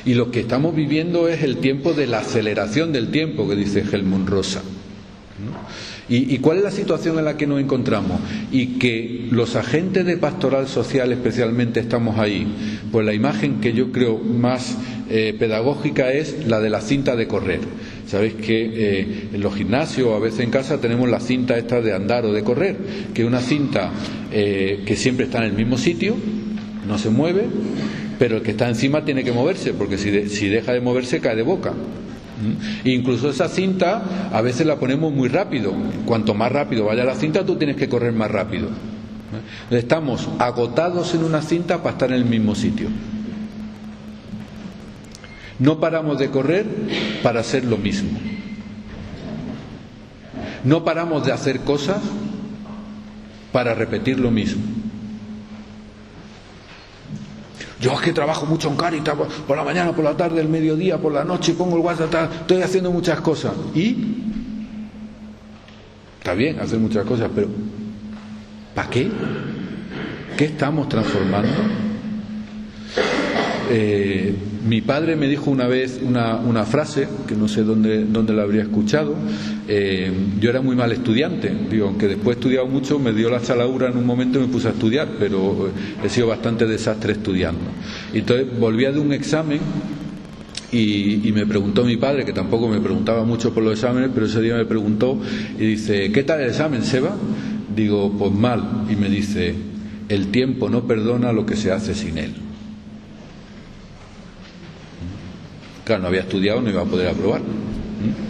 Y lo que estamos viviendo es el tiempo de la aceleración del tiempo, que dice Helmut Rosa, ¿no? ¿Y cuál es la situación en la que nos encontramos? Y que los agentes de pastoral social especialmente estamos ahí. Pues la imagen que yo creo más pedagógica es la de la cinta de correr. Sabéis que en los gimnasios o a veces en casa tenemos la cinta esta de andar o de correr, que es una cinta que siempre está en el mismo sitio, no se mueve, pero el que está encima tiene que moverse, porque si deja de moverse cae de boca. Incluso esa cinta a veces la ponemos muy rápido. Cuanto más rápido vaya la cinta, tú tienes que correr más rápido. Estamos agotados en una cinta para estar en el mismo sitio. No paramos de correr para hacer lo mismo. No paramos de hacer cosas para repetir lo mismo. Yo es que trabajo mucho en Cáritas, por la mañana, por la tarde, el mediodía, por la noche, pongo el WhatsApp, estoy haciendo muchas cosas. ¿Y? Está bien hacer muchas cosas, pero ¿para qué? ¿Qué estamos transformando? Mi padre me dijo una vez una frase, que no sé dónde la habría escuchado. Yo era muy mal estudiante, aunque después he estudiado mucho, me dio la chaladura en un momento y me puse a estudiar, pero he sido bastante desastre estudiando. Entonces volvía de un examen y me preguntó mi padre, que tampoco me preguntaba mucho por los exámenes, pero ese día me preguntó y dice: ¿qué tal el examen, Seba? Digo: pues mal. Y me dice: el tiempo no perdona lo que se hace sin él. Claro, no había estudiado, no iba a poder aprobar.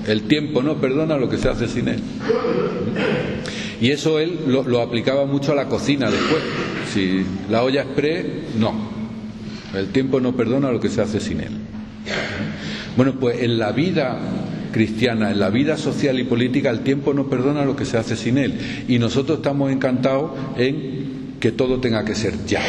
El tiempo no perdona lo que se hace sin él. Y eso él lo aplicaba mucho a la cocina después. Si la olla express, no. El tiempo no perdona lo que se hace sin él. Bueno, pues en la vida cristiana, en la vida social y política, el tiempo no perdona lo que se hace sin él. Y nosotros estamos encantados en que todo tenga que ser ya.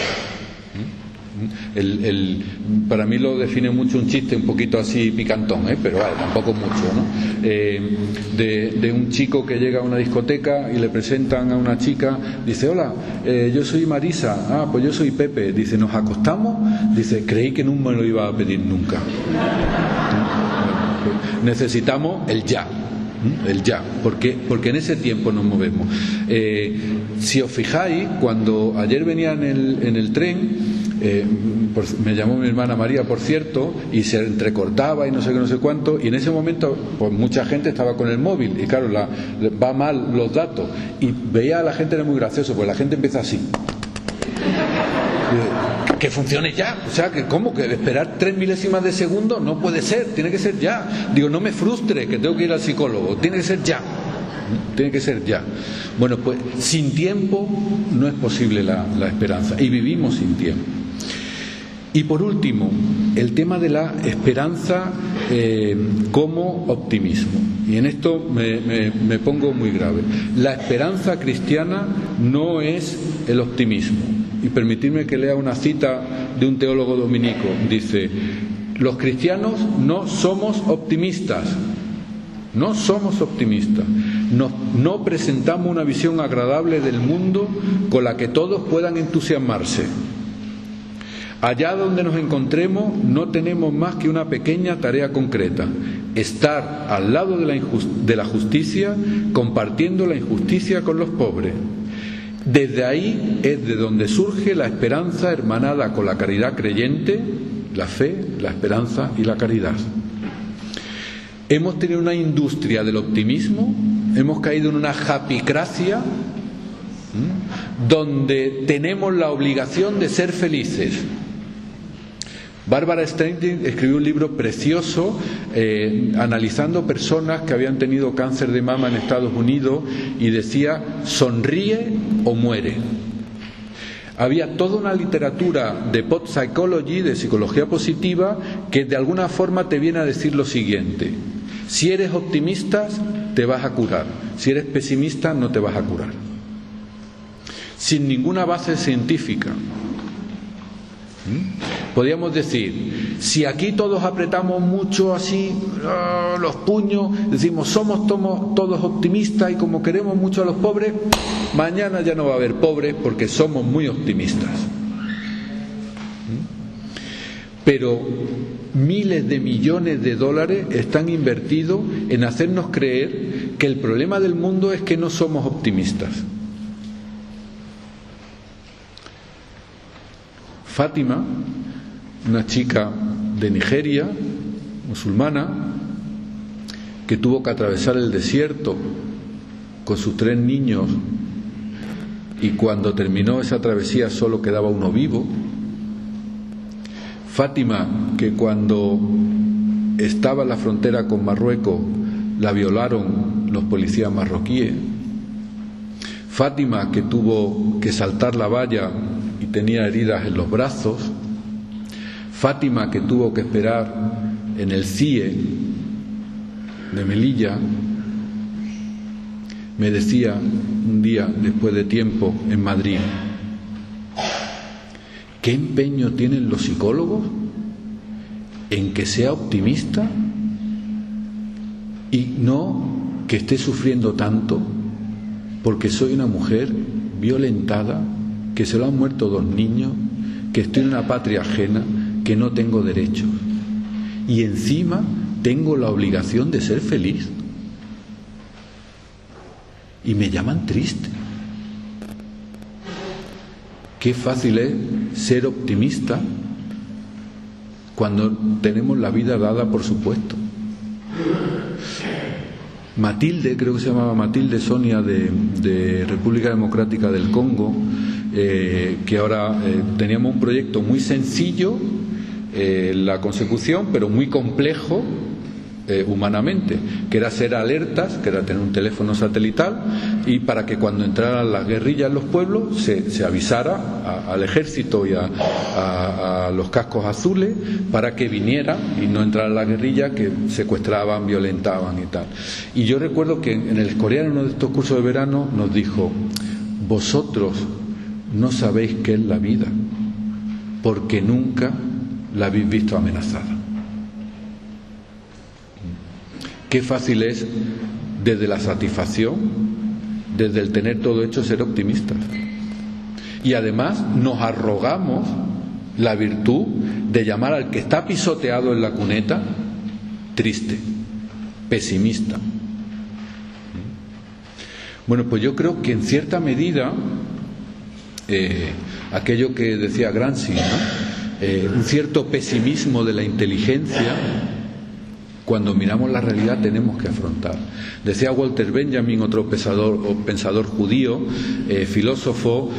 Para mí lo define mucho un chiste un poquito así picantón, pero tampoco mucho, ¿no? De un chico que llega a una discoteca y le presentan a una chica, dice: hola, yo soy Marisa. Pues yo soy Pepe. Dice: ¿nos acostamos? Dice: creí que no me lo iba a pedir nunca. Necesitamos el ya. El ya, porque en ese tiempo nos movemos. Si os fijáis, cuando ayer venía en el tren, me llamó mi hermana María, por cierto, y se entrecortaba y no sé qué, no sé cuánto, y en ese momento pues mucha gente estaba con el móvil y claro, va mal los datos, y veía a la gente, era muy gracioso, pues la gente empieza así. Que funcione ya, o sea, que ¿cómo? Que esperar 3 milésimas de segundo no puede ser, tiene que ser ya. Digo, no me frustre que tengo que ir al psicólogo, tiene que ser ya, tiene que ser ya. Bueno, pues sin tiempo no es posible la esperanza, y vivimos sin tiempo. Y por último, el tema de la esperanza como optimismo, y en esto me pongo muy grave. La esperanza cristiana no es el optimismo. Y permitidme que lea una cita de un teólogo dominico. Dice: los cristianos no somos optimistas. No somos optimistas. No presentamos una visión agradable del mundo con la que todos puedan entusiasmarse. Allá donde nos encontremos no tenemos más que una pequeña tarea concreta: estar al lado de la justicia, compartiendo la injusticia con los pobres. Desde ahí es de donde surge la esperanza hermanada con la caridad creyente, la fe, la esperanza y la caridad. Hemos tenido una industria del optimismo, hemos caído en una happycracia, donde tenemos la obligación de ser felices. Barbara Stein escribió un libro precioso analizando personas que habían tenido cáncer de mama en Estados Unidos y decía: sonríe o muere. Había toda una literatura de pop psychology, de psicología positiva, que de alguna forma te viene a decir lo siguiente: si eres optimista te vas a curar, si eres pesimista no te vas a curar. Sin ninguna base científica. Podríamos decir, si aquí todos apretamos mucho así los puños, decimos somos todos optimistas y como queremos mucho a los pobres, mañana ya no va a haber pobres porque somos muy optimistas. Pero miles de millones de dólares están invertidos en hacernos creer que el problema del mundo es que no somos optimistas. Fátima, una chica de Nigeria, musulmana, que tuvo que atravesar el desierto con sus 3 niños, y cuando terminó esa travesía solo quedaba uno vivo. Fátima, que cuando estaba en la frontera con Marruecos la violaron los policías marroquíes. Fátima, que tuvo que saltar la valla y tenía heridas en los brazos. Fátima, que tuvo que esperar en el CIE de Melilla, me decía un día, después de tiempo, en Madrid: ¿qué empeño tienen los psicólogos en que sea optimista y no que esté sufriendo tanto porque soy una mujer violentada, que se lo han muerto 2 niños, que estoy en una patria ajena, que no tengo derechos y encima tengo la obligación de ser feliz? Y me llaman triste. Qué fácil es ser optimista cuando tenemos la vida dada por supuesto. Matilde, creo que se llamaba Matilde Sonia, de República Democrática del Congo, que ahora teníamos un proyecto muy sencillo, la consecución, pero muy complejo humanamente, que era hacer alertas, que era tener un teléfono satelital, y para que cuando entraran las guerrillas en los pueblos se avisara al ejército y a los cascos azules para que vinieran y no entraran las guerrillas que secuestraban, violentaban y tal. Y yo recuerdo que en el Escorial, en uno de estos cursos de verano, nos dijo: vosotros no sabéis qué es la vida. porque nunca la habéis visto amenazada. Qué fácil es, desde la satisfacción, desde el tener todo hecho, ser optimistas. Y además nos arrogamos la virtud de llamar al que está pisoteado en la cuneta triste, pesimista. Bueno, pues yo creo que en cierta medida aquello que decía Gramsci, ¿no? Un cierto pesimismo de la inteligencia, cuando miramos la realidad tenemos que afrontar. Decía Walter Benjamin, otro pensador judío, filósofo,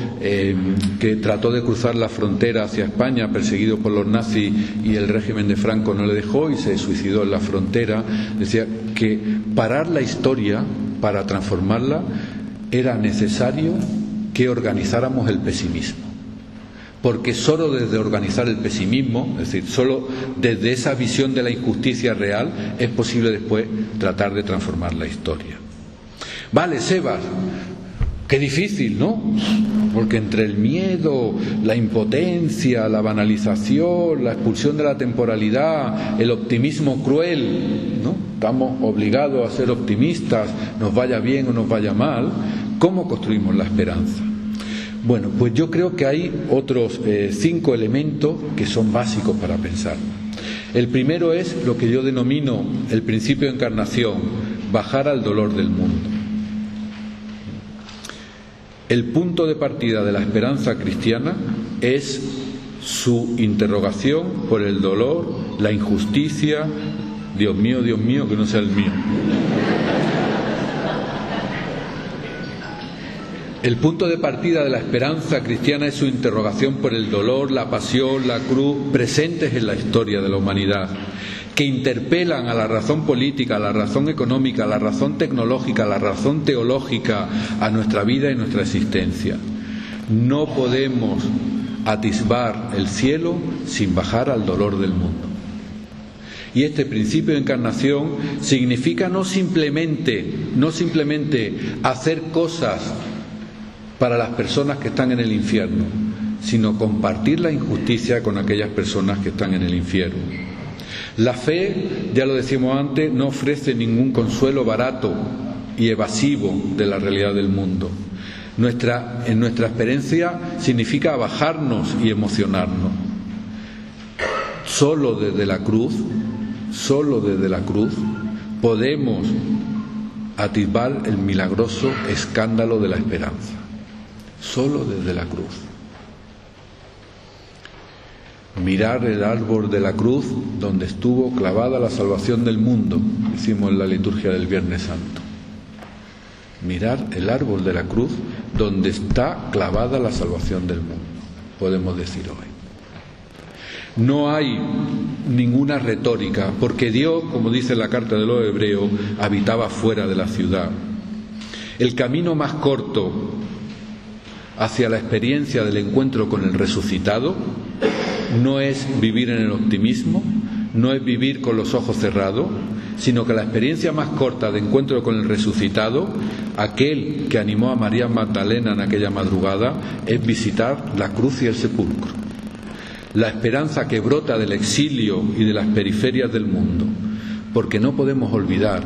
que trató de cruzar la frontera hacia España, perseguido por los nazis, y el régimen de Franco no le dejó y se suicidó en la frontera. Decía que parar la historia para transformarla era necesario que organizáramos el pesimismo. Porque solo desde organizar el pesimismo, es decir, solo desde esa visión de la injusticia real, es posible después tratar de transformar la historia. Vale, Sebas, qué difícil, ¿no? Porque entre el miedo, la impotencia, la banalización, la expulsión de la temporalidad, el optimismo cruel, ¿no? Estamos obligados a ser optimistas, nos vaya bien o nos vaya mal. ¿Cómo construimos la esperanza? Bueno, pues yo creo que hay otros 5 elementos que son básicos para pensar. El primero es lo que yo denomino el principio de encarnación, bajar al dolor del mundo. El punto de partida de la esperanza cristiana es su interrogación por el dolor, la injusticia. Dios mío, que no sea el mío. El punto de partida de la esperanza cristiana es su interrogación por el dolor, la pasión, la cruz, presentes en la historia de la humanidad, que interpelan a la razón política, a la razón económica, a la razón tecnológica, a la razón teológica, a nuestra vida y nuestra existencia. No podemos atisbar el cielo sin bajar al dolor del mundo. Y este principio de encarnación significa no simplemente hacer cosas para las personas que están en el infierno, sino compartir la injusticia con aquellas personas que están en el infierno. La fe, ya lo decíamos antes, no ofrece ningún consuelo barato y evasivo de la realidad del mundo. En nuestra experiencia significa bajarnos y emocionarnos. Solo desde la cruz podemos atisbar el milagroso escándalo de la esperanza. Solo desde la cruz. Mirar el árbol de la cruz donde estuvo clavada la salvación del mundo, decimos en la liturgia del Viernes Santo. Mirar el árbol de la cruz donde está clavada la salvación del mundo, podemos decir hoy. No hay ninguna retórica, porque Dios, como dice la carta de los Hebreos, habitaba fuera de la ciudad. El camino más corto hacia la experiencia del encuentro con el resucitado no es vivir en el optimismo, no es vivir con los ojos cerrados, sino que la experiencia más corta de encuentro con el resucitado, aquel que animó a María Magdalena en aquella madrugada, es visitar la cruz y el sepulcro. La esperanza que brota del exilio y de las periferias del mundo, porque no podemos olvidar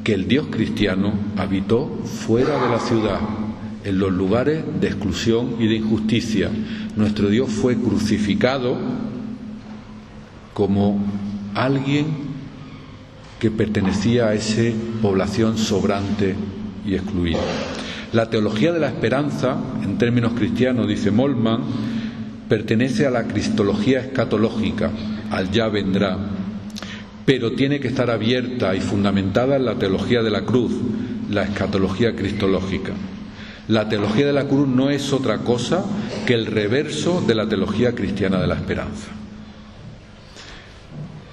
que el Dios cristiano habitó fuera de la ciudad, en los lugares de exclusión y de injusticia. Nuestro Dios fue crucificado como alguien que pertenecía a esa población sobrante y excluida. La teología de la esperanza, en términos cristianos, dice Moltmann, pertenece a la cristología escatológica, al ya vendrá, pero tiene que estar abierta y fundamentada en la teología de la cruz, la escatología cristológica. La teología de la cruz no es otra cosa que el reverso de la teología cristiana de la esperanza.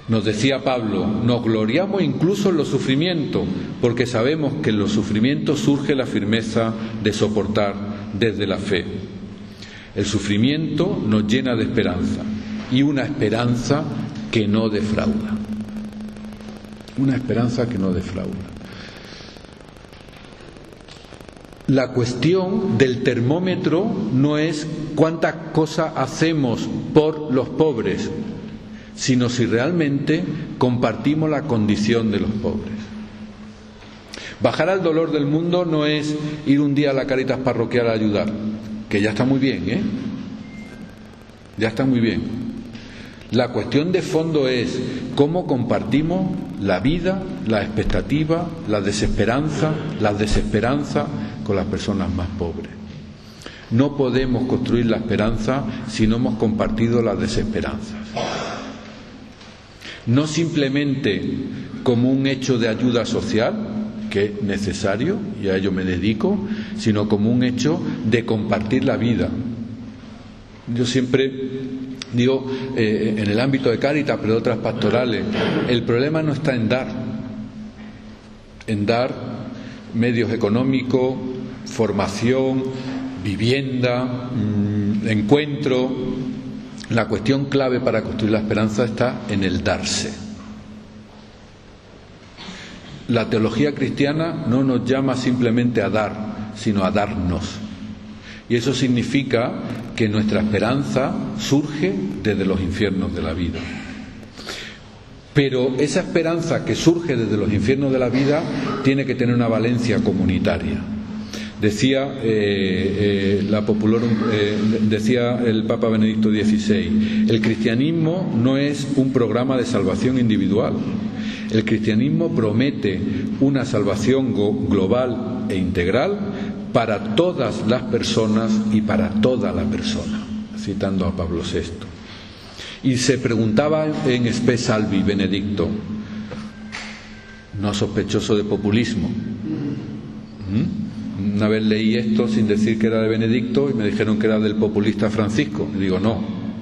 Nos decía Pablo, nos gloriamos incluso en los sufrimientos, porque sabemos que en los sufrimientos surge la firmeza de soportar desde la fe. El sufrimiento nos llena de esperanza, y una esperanza que no defrauda. Una esperanza que no defrauda. la cuestión del termómetro no es cuántas cosas hacemos por los pobres, sino si realmente compartimos la condición de los pobres. Bajar al dolor del mundo no es ir un día a la Cáritas parroquial a ayudar, que ya está muy bien, ¿eh? Ya está muy bien. La cuestión de fondo es cómo compartimos la vida, la expectativa, la desesperanza, con las personas más pobres. No podemos construir la esperanza si no hemos compartido las desesperanzas. No simplemente como un hecho de ayuda social, que es necesario, y a ello me dedico, sino como un hecho de compartir la vida. Yo siempre digo, en el ámbito de Cáritas, pero de otras pastorales, el problema no está en dar medios económicos, formación, vivienda, encuentro. La cuestión clave para construir la esperanza está en el darse. La teología cristiana no nos llama simplemente a dar, sino a darnos. Y eso significa que nuestra esperanza surge desde los infiernos de la vida. Pero esa esperanza que surge desde los infiernos de la vida tiene que tener una valencia comunitaria. Decía decía el Papa Benedicto XVI, el cristianismo no es un programa de salvación individual. El cristianismo promete una salvación global e integral para todas las personas y para toda la persona, citando a Pablo VI. Y se preguntaba en Spe Salvi Benedicto, no sospechoso de populismo. Una vez leí esto sin decir que era de Benedicto y me dijeron que era del populista Francisco. Y digo, no,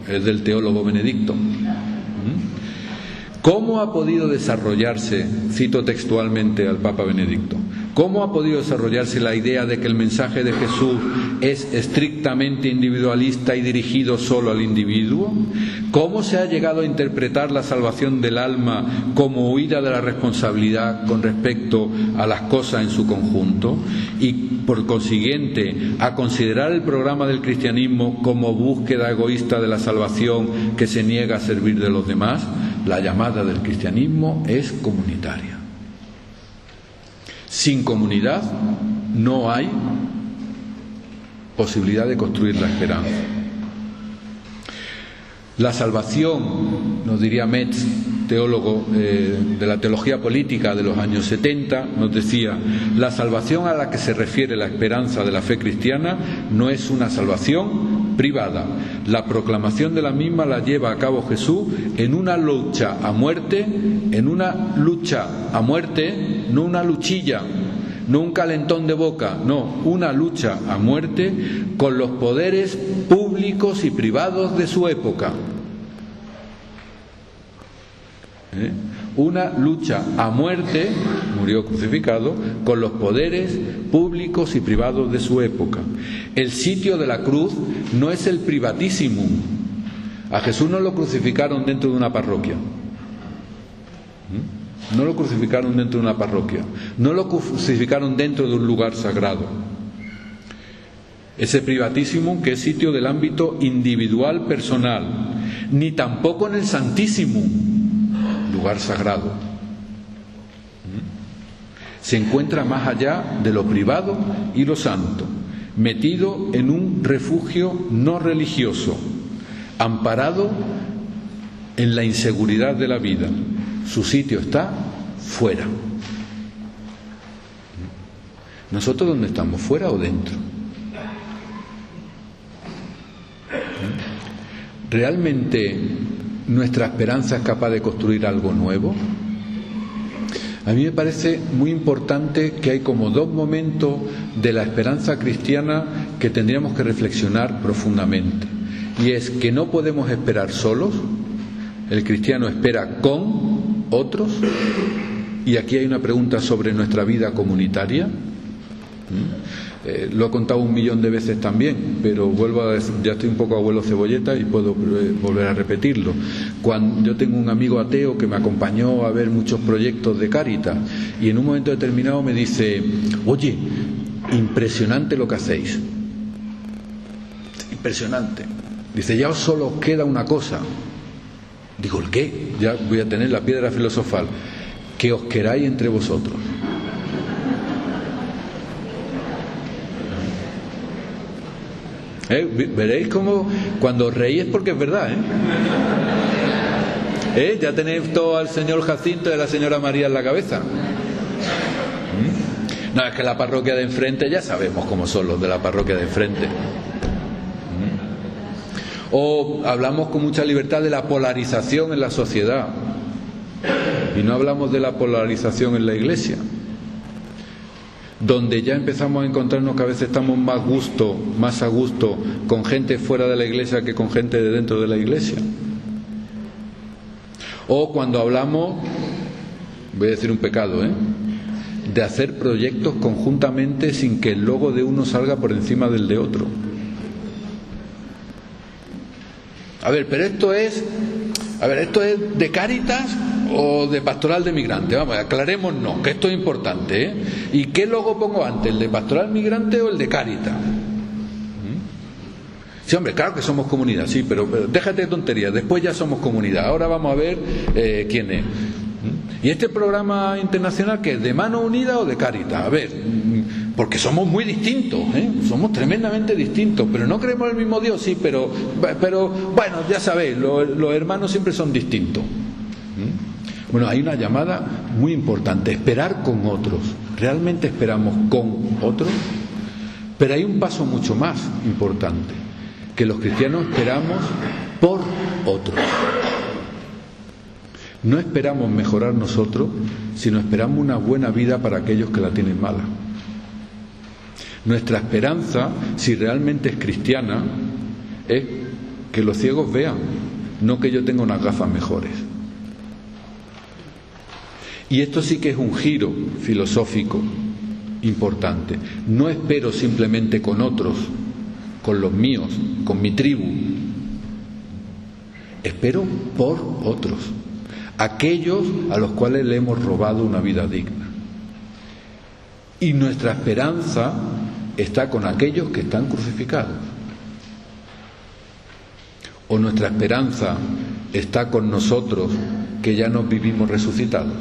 es del teólogo Benedicto. ¿Cómo ha podido desarrollarse, cito textualmente al Papa Benedicto, cómo ha podido desarrollarse la idea de que el mensaje de Jesús es estrictamente individualista y dirigido solo al individuo? ¿Cómo se ha llegado a interpretar la salvación del alma como huida de la responsabilidad con respecto a las cosas en su conjunto? Y por consiguiente, a considerar el programa del cristianismo como búsqueda egoísta de la salvación que se niega a servir de los demás. La llamada del cristianismo es comunitaria. Sin comunidad no hay posibilidad de construir la esperanza. La salvación, nos diría Metz, teólogo de la teología política de los años 70, nos decía, la salvación a la que se refiere la esperanza de la fe cristiana no es una salvación privada. La proclamación de la misma la lleva a cabo Jesús en una lucha a muerte, no una luchilla, no un calentón de boca, no, una lucha a muerte con los poderes públicos y privados de su época. Una lucha a muerte, murió crucificado, con los poderes públicos y privados de su época. El sitio de la cruz no es el privatísimum. A Jesús no lo crucificaron dentro de una parroquia. No lo crucificaron dentro de una parroquia. No lo crucificaron dentro de un lugar sagrado. Ese privatísimum que es sitio del ámbito individual personal. Ni tampoco en el santísimum, lugar sagrado. Se encuentra más allá de lo privado y lo santo, metido en un refugio no religioso, amparado en la inseguridad de la vida. Su sitio está fuera. ¿Nosotros dónde estamos? ¿Fuera o dentro? ¿Realmente nuestra esperanza es capaz de construir algo nuevo? A mí me parece muy importante que hay como dos momentos de la esperanza cristiana que tendríamos que reflexionar profundamente. Y es que no podemos esperar solos, el cristiano espera con otros, y aquí hay una pregunta sobre nuestra vida comunitaria. Lo he contado 1.000.000 de veces también, pero vuelvo a decir, ya estoy un poco abuelo cebolleta y puedo volver a repetirlo. Cuando yo tengo un amigo ateo que me acompañó a ver muchos proyectos de Cáritas y en un momento determinado me dice, oye, impresionante lo que hacéis. Impresionante. Dice, ya os solo queda una cosa. Digo, ¿el qué? Ya voy a tener la piedra filosofal. Que os queráis entre vosotros. Veréis cómo cuando os reís es porque es verdad, ya tenéis todo al señor Jacinto y a la señora María en la cabeza. No, es que la parroquia de enfrente ya sabemos cómo son los de la parroquia de enfrente. O hablamos con mucha libertad de la polarización en la sociedad y no hablamos de la polarización en la Iglesia, donde ya empezamos a encontrarnos que a veces estamos más a gusto con gente fuera de la Iglesia que con gente de dentro de la Iglesia. O cuando hablamos, voy a decir un pecado, de hacer proyectos conjuntamente sin que el logo de uno salga por encima del de otro. A ver, pero esto es de Cáritas o de Pastoral de Migrantes. Vamos, aclarémonos, que esto es importante, ¿Y qué logo pongo antes, el de Pastoral Migrante o el de Cáritas? Sí, hombre, claro que somos comunidad, sí, pero déjate de tonterías, después ya somos comunidad. Ahora vamos a ver quién es. ¿Y este programa internacional qué es? ¿De Mano Unida o de Cáritas? A ver, porque somos muy distintos, somos tremendamente distintos, pero no creemos en el mismo Dios, sí, pero bueno, ya sabéis, los hermanos siempre son distintos. Bueno, hay una llamada muy importante, esperar con otros. ¿Realmente esperamos con otros? Pero hay un paso mucho más importante, que los cristianos esperamos por otros. No esperamos mejorar nosotros, sino esperamos una buena vida para aquellos que la tienen mala. Nuestra esperanza, si realmente es cristiana, es que los ciegos vean, no que yo tenga unas gafas mejores. Y esto sí que es un giro filosófico importante. No espero simplemente con otros, con los míos, con mi tribu. Espero por otros, aquellos a los cuales le hemos robado una vida digna. Y nuestra esperanza está con aquellos que están crucificados. O nuestra esperanza está con nosotros que ya nos vivimos resucitados.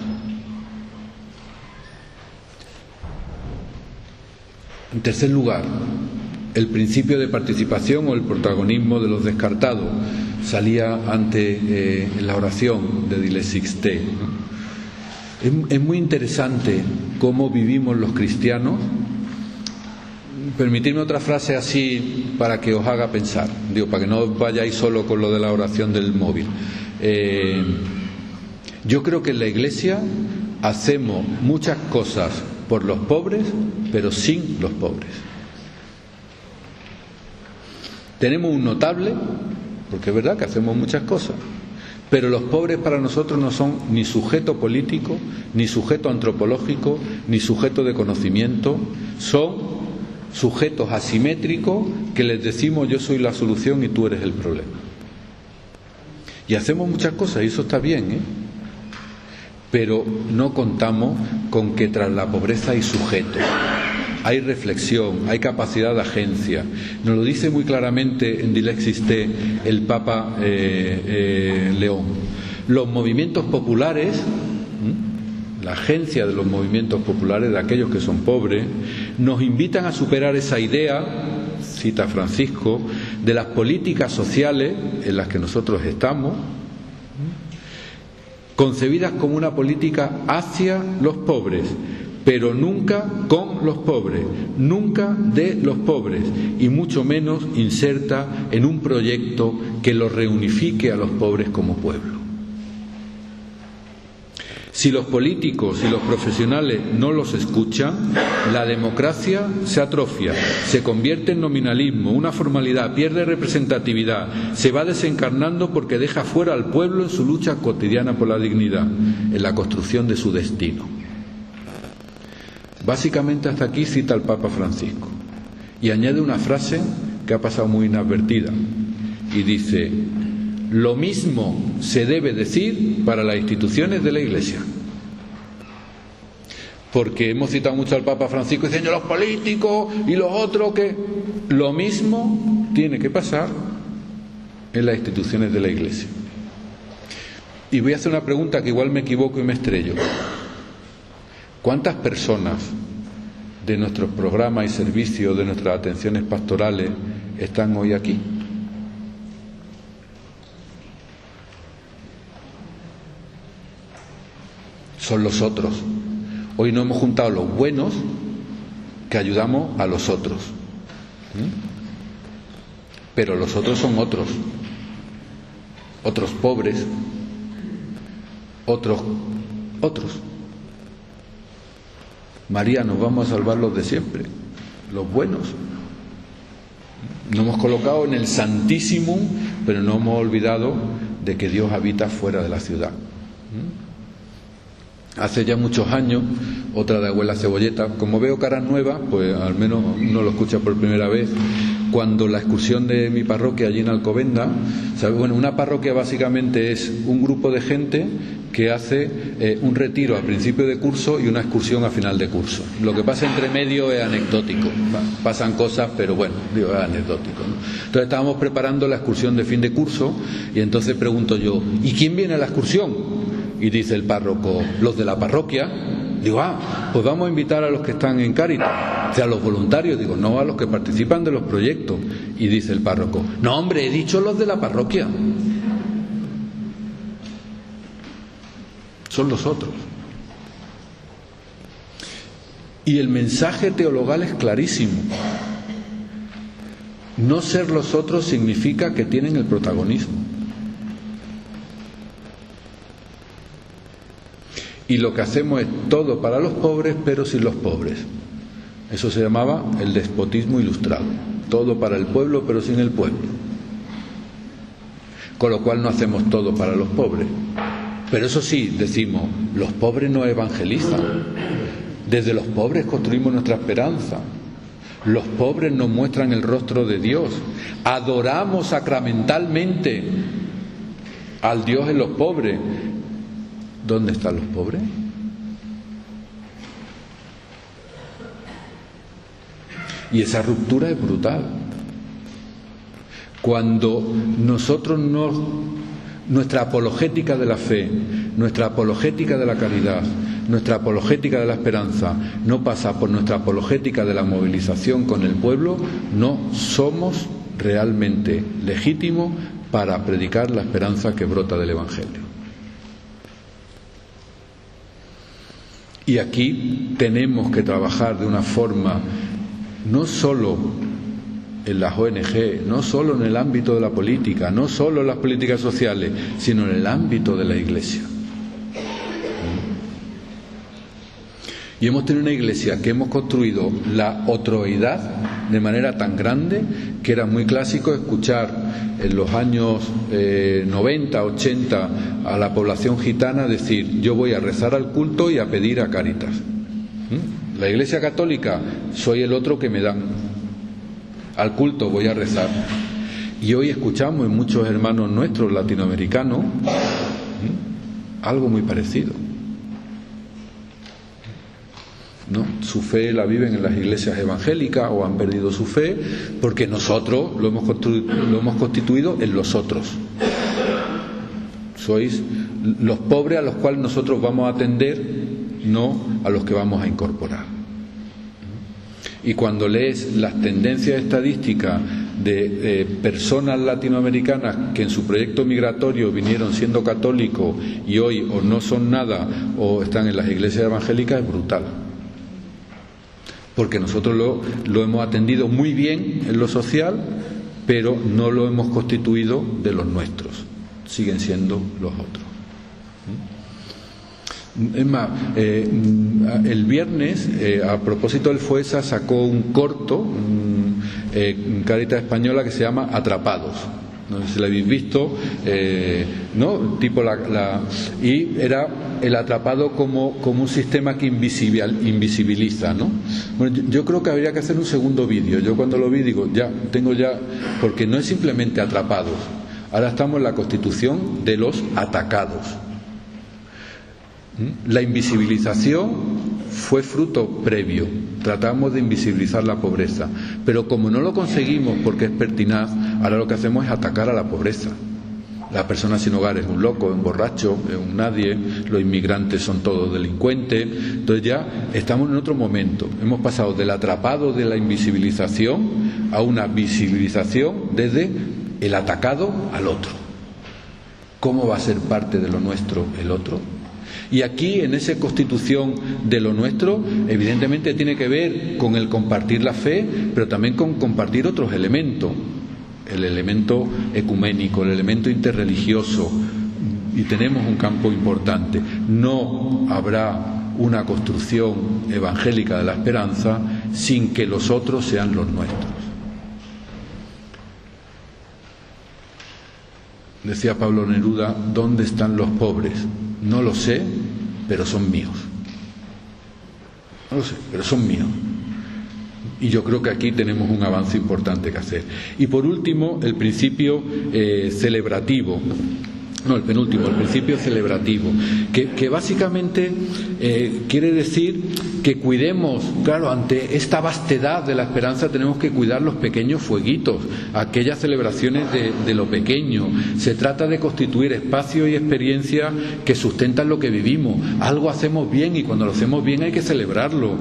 En tercer lugar, el principio de participación o el protagonismo de los descartados salía antes en la oración de Diles Sixte. Es muy interesante cómo vivimos los cristianos. Permitidme otra frase así para que os haga pensar, para que no os vayáis solo con lo de la oración del móvil. Yo creo que en la Iglesia hacemos muchas cosas por los pobres, pero sin los pobres. Tenemos un notable, porque es verdad que hacemos muchas cosas, pero los pobres para nosotros no son ni sujeto político, ni sujeto antropológico, ni sujeto de conocimiento, son sujetos asimétricos que les decimos yo soy la solución y tú eres el problema. Y hacemos muchas cosas y eso está bien, pero no contamos con que tras la pobreza hay sujeto, hay reflexión, hay capacidad de agencia. Nos lo dice muy claramente en Diles Sixte el Papa León. Los movimientos populares, la agencia de los movimientos populares, de aquellos que son pobres, nos invitan a superar esa idea, cita Francisco, de las políticas sociales en las que nosotros estamos, concebidas como una política hacia los pobres, pero nunca con los pobres, nunca de los pobres, y mucho menos inserta en un proyecto que los reunifique a los pobres como pueblo. Si los políticos y los profesionales no los escuchan, la democracia se atrofia, se convierte en nominalismo, una formalidad, pierde representatividad, se va desencarnando porque deja fuera al pueblo en su lucha cotidiana por la dignidad, en la construcción de su destino. Básicamente hasta aquí cita el Papa Francisco y añade una frase que ha pasado muy inadvertida y dice: lo mismo se debe decir para las instituciones de la Iglesia. porque hemos citado mucho al Papa Francisco diciendo los políticos y los otros, que lo mismo tiene que pasar en las instituciones de la Iglesia. Y voy a hacer una pregunta que igual me equivoco y me estrello. ¿Cuántas personas de nuestros programas y servicios, de nuestras atenciones pastorales, están hoy aquí? Son los otros. Hoy no hemos juntado los buenos que ayudamos a los otros. Pero los otros son otros. Otros pobres. Otros. María, nos vamos a salvar los de siempre, los buenos. Nos hemos colocado en el Santísimo, pero no hemos olvidado de que Dios habita fuera de la ciudad. Hace ya muchos años, otra de Abuela Cebolleta, como veo caras nuevas, pues al menos no lo escucha por primera vez, cuando la excursión de mi parroquia allí en Alcobendas, bueno, una parroquia básicamente es un grupo de gente que hace un retiro a principio de curso y una excursión a final de curso. Lo que pasa entre medio es anecdótico, pasan cosas, pero bueno, digo, es anecdótico, ¿no? Entonces estábamos preparando la excursión de fin de curso y entonces pregunto yo, ¿y quién viene a la excursión? Y dice el párroco, los de la parroquia. Digo, pues vamos a invitar a los que están en Cáritas, o sea, a los voluntarios. Digo, no, a los que participan de los proyectos. Y dice el párroco, no, hombre, he dicho los de la parroquia. Son los otros. Y el mensaje teologal es clarísimo. No ser los otros significa que tienen el protagonismo. Y lo que hacemos es todo para los pobres, pero sin los pobres. Eso se llamaba el despotismo ilustrado. Todo para el pueblo, pero sin el pueblo. Con lo cual no hacemos todo para los pobres. Pero eso sí, decimos, los pobres no evangelizan. Desde los pobres construimos nuestra esperanza. Los pobres nos muestran el rostro de Dios. Adoramos sacramentalmente al Dios en los pobres. ¿Dónde están los pobres? Y esa ruptura es brutal. Cuando nosotros nuestra apologética de la fe, nuestra apologética de la caridad, nuestra apologética de la esperanza no pasa por nuestra apologética de la movilización con el pueblo, no somos realmente legítimos para predicar la esperanza que brota del Evangelio. Y aquí tenemos que trabajar de una forma, no solo en las ONG, no solo en el ámbito de la política, no solo en las políticas sociales, sino en el ámbito de la Iglesia. Y hemos tenido una Iglesia que hemos construido la otroidad de manera tan grande que era muy clásico escuchar en los años 90, 80 a la población gitana decir, yo voy a rezar al culto y a pedir a Cáritas. La Iglesia católica, soy el otro que me dan. Al culto voy a rezar. Y hoy escuchamos en muchos hermanos nuestros latinoamericanos algo muy parecido. ¿No? Su fe la viven en las iglesias evangélicas o han perdido su fe porque nosotros lo hemos constituido en los otros. Sois los pobres a los cuales nosotros vamos a atender, no a los que vamos a incorporar. Y cuando lees las tendencias estadísticas de personas latinoamericanas que en su proyecto migratorio vinieron siendo católicos y hoy o no son nada o están en las iglesias evangélicas, es brutal. Porque nosotros lo hemos atendido muy bien en lo social, pero no lo hemos constituido de los nuestros. Siguen siendo los otros. Es más, el viernes, a propósito del FOESA, sacó un corto, Cáritas Española, que se llama Atrapados. No sé si lo habéis visto, ¿no? Tipo y era el atrapado como un sistema que invisibiliza, ¿no? Bueno, yo creo que habría que hacer un segundo vídeo. Yo cuando lo vi digo, porque no es simplemente atrapados. Ahora estamos en la constitución de los atacados. La invisibilización fue fruto previo. Tratamos de invisibilizar la pobreza, pero como no lo conseguimos porque es pertinaz, ahora lo que hacemos es atacar a la pobreza. La persona sin hogar es un loco, es un borracho, es un nadie, los inmigrantes son todos delincuentes. Entonces ya estamos en otro momento. Hemos pasado del atrapado de la invisibilización a una visibilización desde el atacado al otro. ¿Cómo va a ser parte de lo nuestro el otro? Y aquí, en esa constitución de lo nuestro, evidentemente tiene que ver con el compartir la fe, pero también con compartir otros elementos. El elemento ecuménico, el elemento interreligioso, y tenemos un campo importante. No habrá una construcción evangélica de la esperanza sin que los otros sean los nuestros. Decía Pablo Neruda, ¿dónde están los pobres? No lo sé, pero son míos. No lo sé, pero son míos. Y yo creo que aquí tenemos un avance importante que hacer. Y por último, el principio celebrativo. No, el penúltimo, el principio celebrativo, que básicamente quiere decir que cuidemos, claro, ante esta vastedad de la esperanza tenemos que cuidar los pequeños fueguitos, aquellas celebraciones de lo pequeño. Se trata de constituir espacios y experiencias que sustentan lo que vivimos. Algo hacemos bien y cuando lo hacemos bien hay que celebrarlo.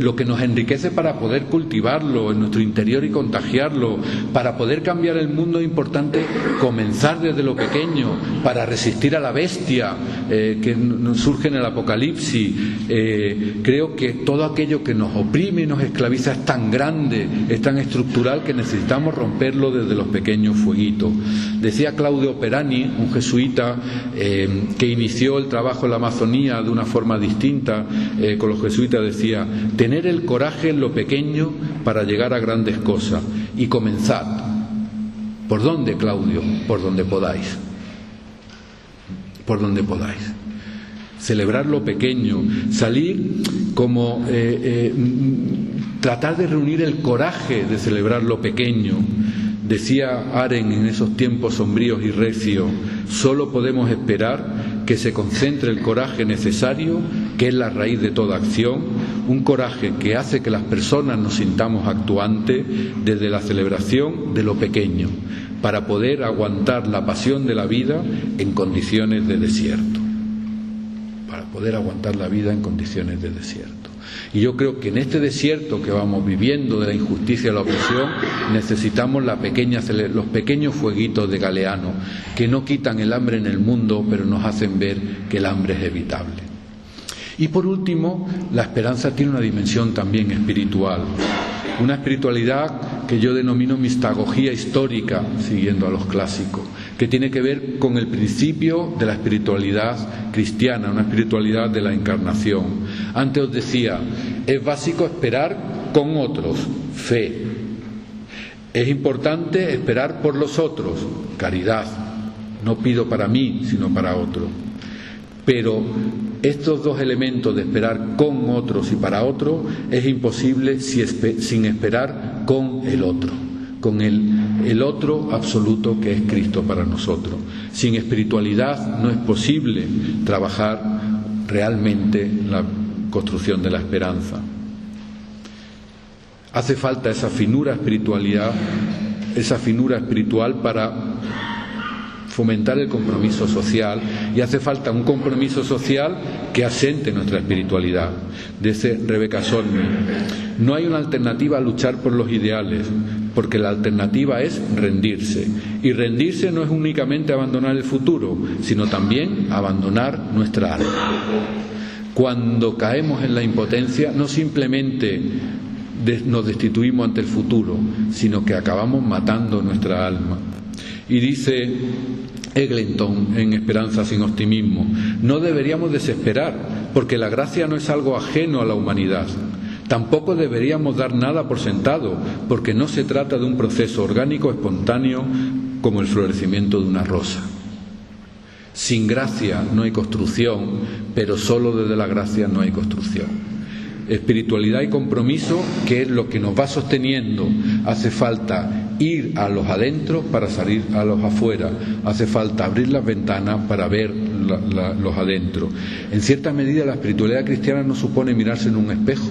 Lo que nos enriquece para poder cultivarlo en nuestro interior y contagiarlo. Para poder cambiar el mundo es importante comenzar desde lo pequeño, para resistir a la bestia que nos surge en el Apocalipsis. Creo que todo aquello que nos oprime y nos esclaviza es tan grande, es tan estructural, que necesitamos romperlo desde los pequeños fueguitos. Decía Claudio Perani, un jesuita que inició el trabajo en la Amazonía de una forma distinta con los jesuitas, decía: tener el coraje en lo pequeño para llegar a grandes cosas, y comenzad. ¿Por dónde, Claudio? Por donde podáis. Por donde podáis. Celebrar lo pequeño, salir como tratar de reunir el coraje de celebrar lo pequeño. Decía Aren en esos tiempos sombríos y recios: solo podemos esperar que se concentre el coraje necesario, que es la raíz de toda acción, un coraje que hace que las personas nos sintamos actuantes desde la celebración de lo pequeño, para poder aguantar la pasión de la vida en condiciones de desierto. Para poder aguantar la vida en condiciones de desierto. Y yo creo que en este desierto que vamos viviendo de la injusticia y la opresión, necesitamos los pequeños fueguitos de Galeano, que no quitan el hambre en el mundo, pero nos hacen ver que el hambre es evitable. Y por último, la esperanza tiene una dimensión también espiritual. Una espiritualidad que yo denomino mistagogía histórica, siguiendo a los clásicos, que tiene que ver con el principio de la espiritualidad cristiana, una espiritualidad de la encarnación. Antes os decía, es básico esperar con otros, fe. Es importante esperar por los otros, caridad. No pido para mí, sino para otro. Pero estos dos elementos de esperar con otros y para otro es imposible sin esperar con el otro, con el otro absoluto que es Cristo para nosotros. Sin espiritualidad no es posible trabajar realmente la construcción de la esperanza. Hace falta esa finura espiritual para fomentar el compromiso social, y hace falta un compromiso social que asente nuestra espiritualidad. Dice Rebecca Solnit: no hay una alternativa a luchar por los ideales, porque la alternativa es rendirse, y rendirse no es únicamente abandonar el futuro, sino también abandonar nuestra alma. Cuando caemos en la impotencia, no simplemente nos destituimos ante el futuro, sino que acabamos matando nuestra alma. Y dice Eglinton en Esperanza sin optimismo: no deberíamos desesperar, porque la gracia no es algo ajeno a la humanidad. Tampoco deberíamos dar nada por sentado, porque no se trata de un proceso orgánico espontáneo como el florecimiento de una rosa. Sin gracia no hay construcción, pero solo desde la gracia no hay construcción. Espiritualidad y compromiso, que es lo que nos va sosteniendo. Hace falta ir a los adentro para salir a los afuera. Hace falta abrir las ventanas para ver miran los adentros. En cierta medida la espiritualidad cristiana no supone mirarse en un espejo.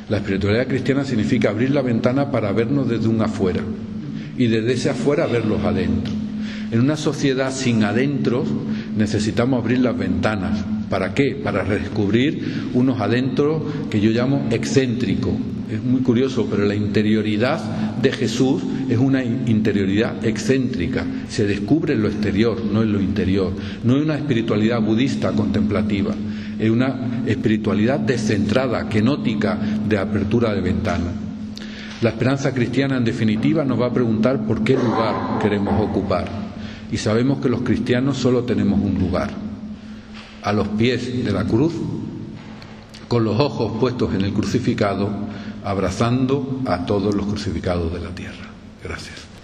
La espiritualidad cristiana significa abrir la ventana para vernos desde un afuera y desde ese afuera ver los adentros. En una sociedad sin adentros necesitamos abrir las ventanas. ¿Para qué? Para redescubrir unos adentros que yo llamo excéntricos. Es muy curioso, pero la interioridad de Jesús es una interioridad excéntrica. Se descubre en lo exterior, no en lo interior. No es una espiritualidad budista contemplativa. Es una espiritualidad descentrada, kenótica, de apertura de ventana. La esperanza cristiana, en definitiva, nos va a preguntar por qué lugar queremos ocupar. Y sabemos que los cristianos solo tenemos un lugar: a los pies de la cruz, con los ojos puestos en el crucificado, abrazando a todos los crucificados de la tierra. Gracias.